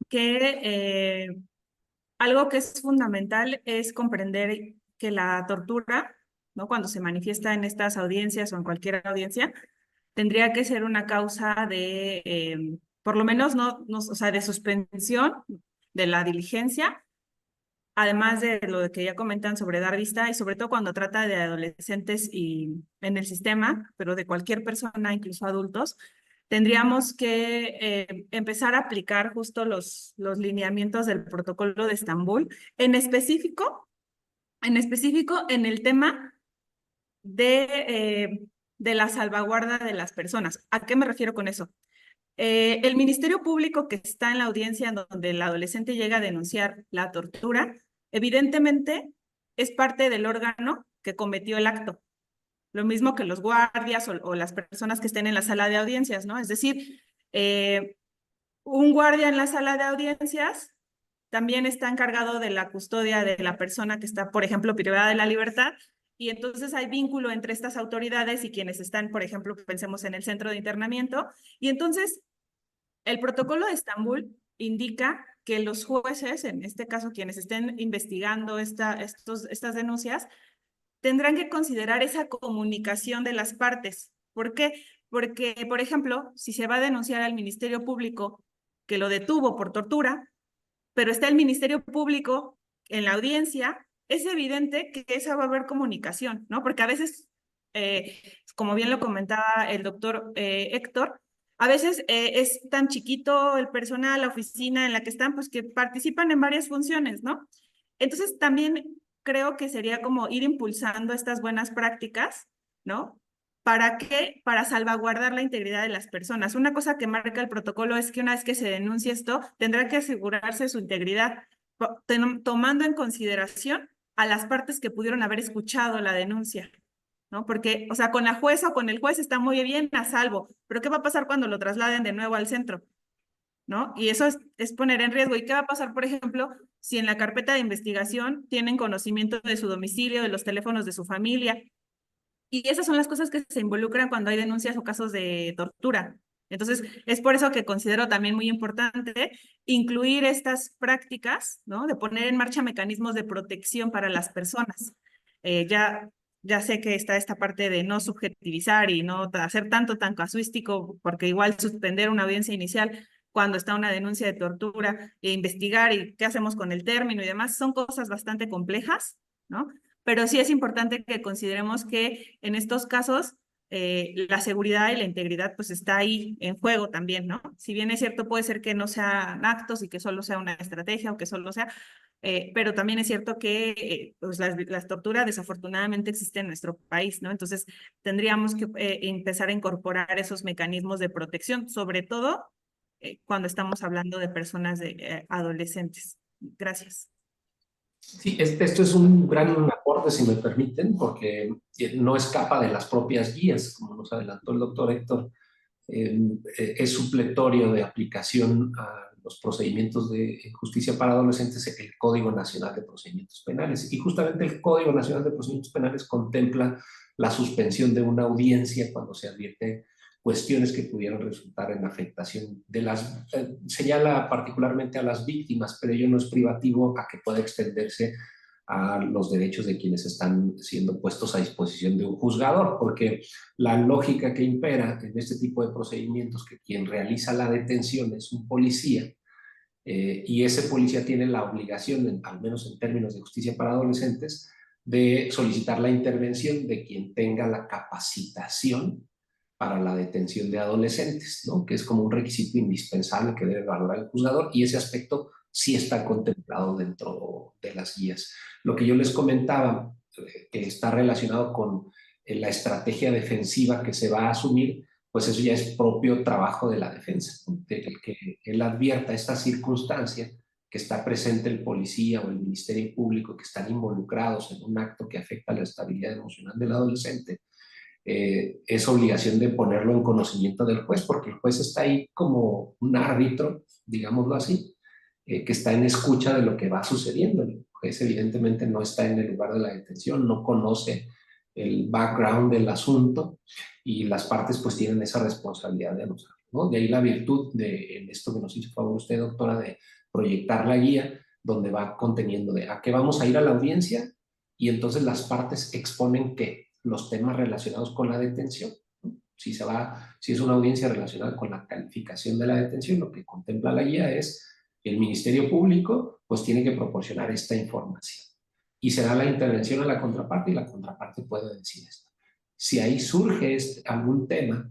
que algo que es fundamental es comprender que la tortura, ¿no? Cuando se manifiesta en estas audiencias o en cualquier audiencia, tendría que ser una causa de, por lo menos, o sea, de suspensión de la diligencia, además de lo que ya comentan sobre dar vista y sobre todo cuando trata de adolescentes y en el sistema, pero de cualquier persona, incluso adultos, tendríamos que empezar a aplicar justo los lineamientos del protocolo de Estambul, en específico en el tema de la salvaguarda de las personas. ¿A qué me refiero con eso? El Ministerio Público que está en la audiencia donde el adolescente llega a denunciar la tortura, evidentemente es parte del órgano que cometió el acto. Lo mismo que los guardias o las personas que estén en la sala de audiencias, ¿no? Es decir, un guardia en la sala de audiencias también está encargado de la custodia de la persona que está, por ejemplo, privada de la libertad, y entonces hay vínculo entre estas autoridades y quienes están, por ejemplo, pensemos en el centro de internamiento, y entonces el protocolo de Estambul indica que los jueces, en este caso quienes estén investigando estas denuncias, tendrán que considerar esa comunicación de las partes. ¿Por qué? Porque, por ejemplo, si se va a denunciar al Ministerio Público que lo detuvo por tortura, pero está el Ministerio Público en la audiencia, es evidente que esa va a haber comunicación, ¿no? Porque a veces, como bien lo comentaba el doctor Héctor, a veces es tan chiquito el personal, la oficina en la que están, pues que participan en varias funciones, ¿no? Entonces también creo que sería como ir impulsando estas buenas prácticas, ¿no? ¿Para qué? Para salvaguardar la integridad de las personas. Una cosa que marca el protocolo es que una vez que se denuncie esto, tendrá que asegurarse su integridad, tomando en consideración a las partes que pudieron haber escuchado la denuncia, ¿no? Porque, o sea, con la jueza o con el juez está muy bien, a salvo, pero ¿qué va a pasar cuando lo trasladen de nuevo al centro? ¿No? Y eso es poner en riesgo. ¿Y qué va a pasar, por ejemplo, si en la carpeta de investigación tienen conocimiento de su domicilio, de los teléfonos de su familia? Y esas son las cosas que se involucran cuando hay denuncias o casos de tortura. Entonces, es por eso que considero también muy importante incluir estas prácticas, ¿no? De poner en marcha mecanismos de protección para las personas. Ya sé que está esta parte de no subjetivizar y no hacer tanto tan casuístico, porque igual suspender una audiencia inicial cuando está una denuncia de tortura, e investigar y qué hacemos con el término y demás, son cosas bastante complejas, ¿no? Pero sí es importante que consideremos que en estos casos la seguridad y la integridad pues está ahí en juego también, ¿no? Si bien es cierto, puede ser que no sean actos y que solo sea una estrategia o que solo sea, pero también es cierto que pues las torturas desafortunadamente existen en nuestro país, ¿no? Entonces tendríamos que empezar a incorporar esos mecanismos de protección, sobre todo cuando estamos hablando de personas adolescentes. Gracias. Sí, esto es un gran aporte, si me permiten, porque no escapa de las propias guías, como nos adelantó el doctor Héctor. Es supletorio de aplicación a los procedimientos de justicia para adolescentes el Código Nacional de Procedimientos Penales. Y justamente el Código Nacional de Procedimientos Penales contempla la suspensión de una audiencia cuando se advierte cuestiones que pudieran resultar en afectación de las, señala particularmente a las víctimas, pero ello no es privativo a que pueda extenderse a los derechos de quienes están siendo puestos a disposición de un juzgador, porque la lógica que impera en este tipo de procedimientos, que quien realiza la detención es un policía, y ese policía tiene la obligación, al menos en términos de justicia para adolescentes, de solicitar la intervención de quien tenga la capacitación para la detención de adolescentes, ¿no? Que es como un requisito indispensable que debe valorar el juzgador, y ese aspecto sí está contemplado dentro de las guías. Lo que yo les comentaba, que está relacionado con la estrategia defensiva que se va a asumir, pues eso ya es propio trabajo de la defensa, ¿no? De que él advierta esta circunstancia, que está presente el policía o el Ministerio Público, que están involucrados en un acto que afecta la estabilidad emocional del adolescente, es obligación de ponerlo en conocimiento del juez, porque el juez está ahí como un árbitro, digámoslo así, que está en escucha de lo que va sucediendo. El juez evidentemente no está en el lugar de la detención, no conoce el background del asunto, y las partes pues tienen esa responsabilidad de anunciarlo, ¿no? De ahí la virtud de en esto que nos hizo favor usted, doctora, de proyectar la guía, donde va conteniendo de a qué vamos a ir a la audiencia, y entonces las partes exponen qué, los temas relacionados con la detención, ¿no? Si es una audiencia relacionada con la calificación de la detención, lo que contempla la guía es el Ministerio Público pues tiene que proporcionar esta información, y se da la intervención a la contraparte, y la contraparte puede decir esto. Si ahí surge algún tema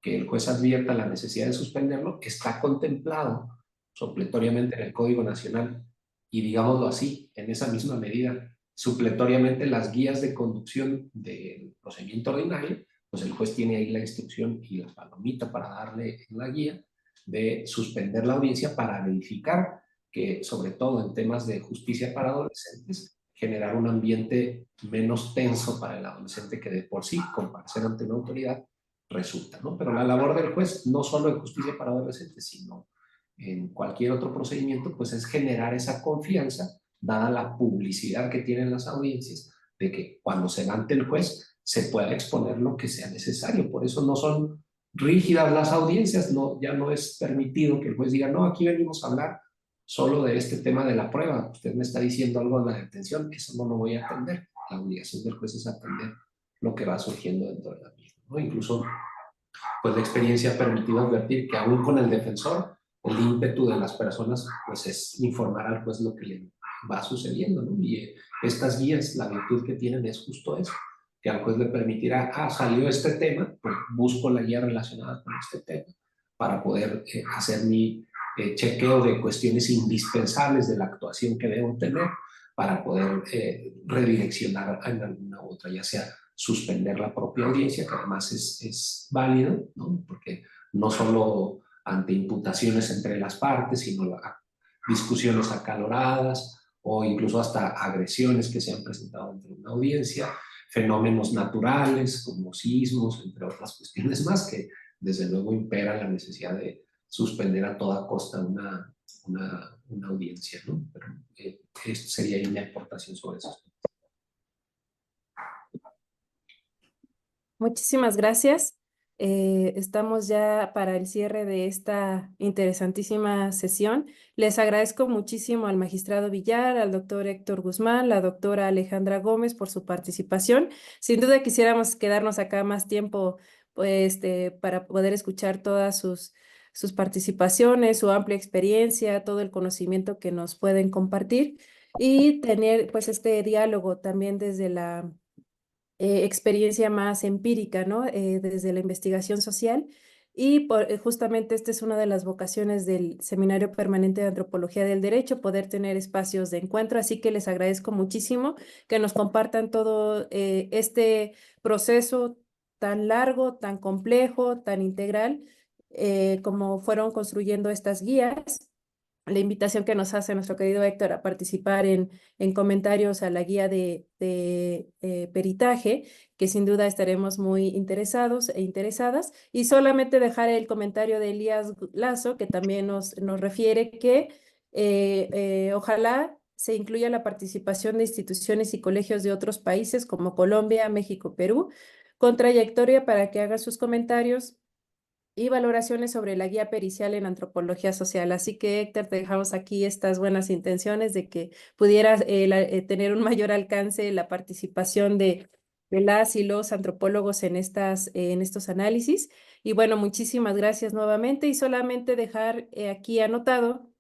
que el juez advierta la necesidad de suspenderlo, está contemplado supletoriamente en el Código Nacional, y digámoslo así, en esa misma medida, supletoriamente las guías de conducción del procedimiento ordinario, pues el juez tiene ahí la instrucción y la palomita para darle en la guía de suspender la audiencia para verificar que, sobre todo en temas de justicia para adolescentes, generar un ambiente menos tenso para el adolescente, que de por sí comparecer ante una autoridad resulta, ¿no? Pero la labor del juez, no solo en justicia para adolescentes, sino en cualquier otro procedimiento, pues es generar esa confianza, dada la publicidad que tienen las audiencias, de que cuando se va ante el juez se pueda exponer lo que sea necesario. Por eso no son rígidas las audiencias, no, ya no es permitido que el juez diga, no, aquí venimos a hablar solo de este tema de la prueba, usted me está diciendo algo de la detención, eso no lo voy a atender. La obligación del juez es atender lo que va surgiendo dentro de la misma, ¿no? Incluso, pues la experiencia ha permitido advertir que aún con el defensor, el ímpetu de las personas pues es informar al juez lo que le va sucediendo, ¿no? Y estas guías, la virtud que tienen es justo eso, que al juez le permitirá, salió este tema, pues busco la guía relacionada con este tema para poder hacer mi chequeo de cuestiones indispensables de la actuación que debo tener para poder redireccionar en alguna u otra, ya sea suspender la propia audiencia, que además es válido, ¿no? Porque no solo ante imputaciones entre las partes, sino discusiones acaloradas o incluso hasta agresiones que se han presentado dentro de una audiencia, fenómenos naturales como sismos, entre otras cuestiones más, que desde luego impera la necesidad de suspender a toda costa una audiencia, ¿no? Pero esto sería mi aportación sobre eso. Muchísimas gracias. Estamos ya para el cierre de esta interesantísima sesión. Les agradezco muchísimo al magistrado Villar, al doctor Héctor Guzmán, la doctora Alejandra Gómez por su participación. Sin duda quisiéramos quedarnos acá más tiempo, pues, para poder escuchar todas sus participaciones, su amplia experiencia, todo el conocimiento que nos pueden compartir y tener pues este diálogo también desde la experiencia más empírica, ¿no? Desde la investigación social. Y justamente esta es una de las vocaciones del Seminario Permanente de Antropología del Derecho, poder tener espacios de encuentro. Así que les agradezco muchísimo que nos compartan todo este proceso tan largo, tan complejo, tan integral, como fueron construyendo estas guías. La invitación que nos hace nuestro querido Héctor a participar en comentarios a la guía de peritaje, que sin duda estaremos muy interesados e interesadas. Y solamente dejar el comentario de Elías Lazo, que también nos refiere que ojalá se incluya la participación de instituciones y colegios de otros países como Colombia, México, Perú, con trayectoria para que hagan sus comentarios y valoraciones sobre la guía pericial en antropología social. Así que, Héctor, te dejamos aquí estas buenas intenciones de que pudieras tener un mayor alcance la participación de las y los antropólogos en estos análisis. Y bueno, muchísimas gracias nuevamente y solamente dejar aquí anotado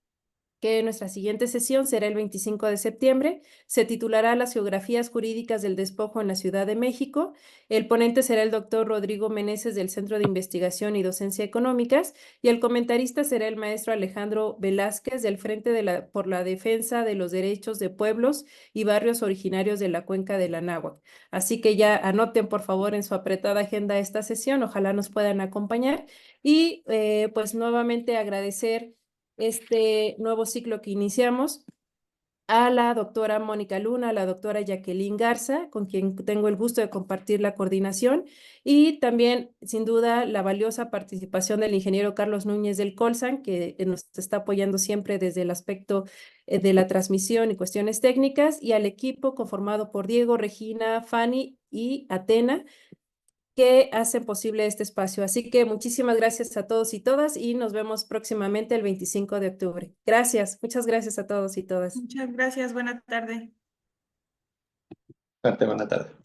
que nuestra siguiente sesión será el 25 de septiembre. Se titulará Las geografías jurídicas del despojo en la Ciudad de México. El ponente será el doctor Rodrigo Meneses del Centro de Investigación y Docencia Económicas y el comentarista será el maestro Alejandro Velázquez del Frente por la Defensa de los Derechos de Pueblos y Barrios Originarios de la Cuenca del Anáhuac. Así que ya anoten por favor en su apretada agenda esta sesión. Ojalá nos puedan acompañar y pues nuevamente agradecer este nuevo ciclo que iniciamos a la doctora Mónica Luna, a la doctora Jacqueline Garza, con quien tengo el gusto de compartir la coordinación, y también, sin duda, la valiosa participación del ingeniero Carlos Núñez del Colsan, que nos está apoyando siempre desde el aspecto de la transmisión y cuestiones técnicas, y al equipo conformado por Diego, Regina, Fanny y Atena, que hacen posible este espacio. Así que muchísimas gracias a todos y todas y nos vemos próximamente el 25 de octubre. Gracias, muchas gracias a todos y todas. Muchas gracias, buena tarde. Buena tarde.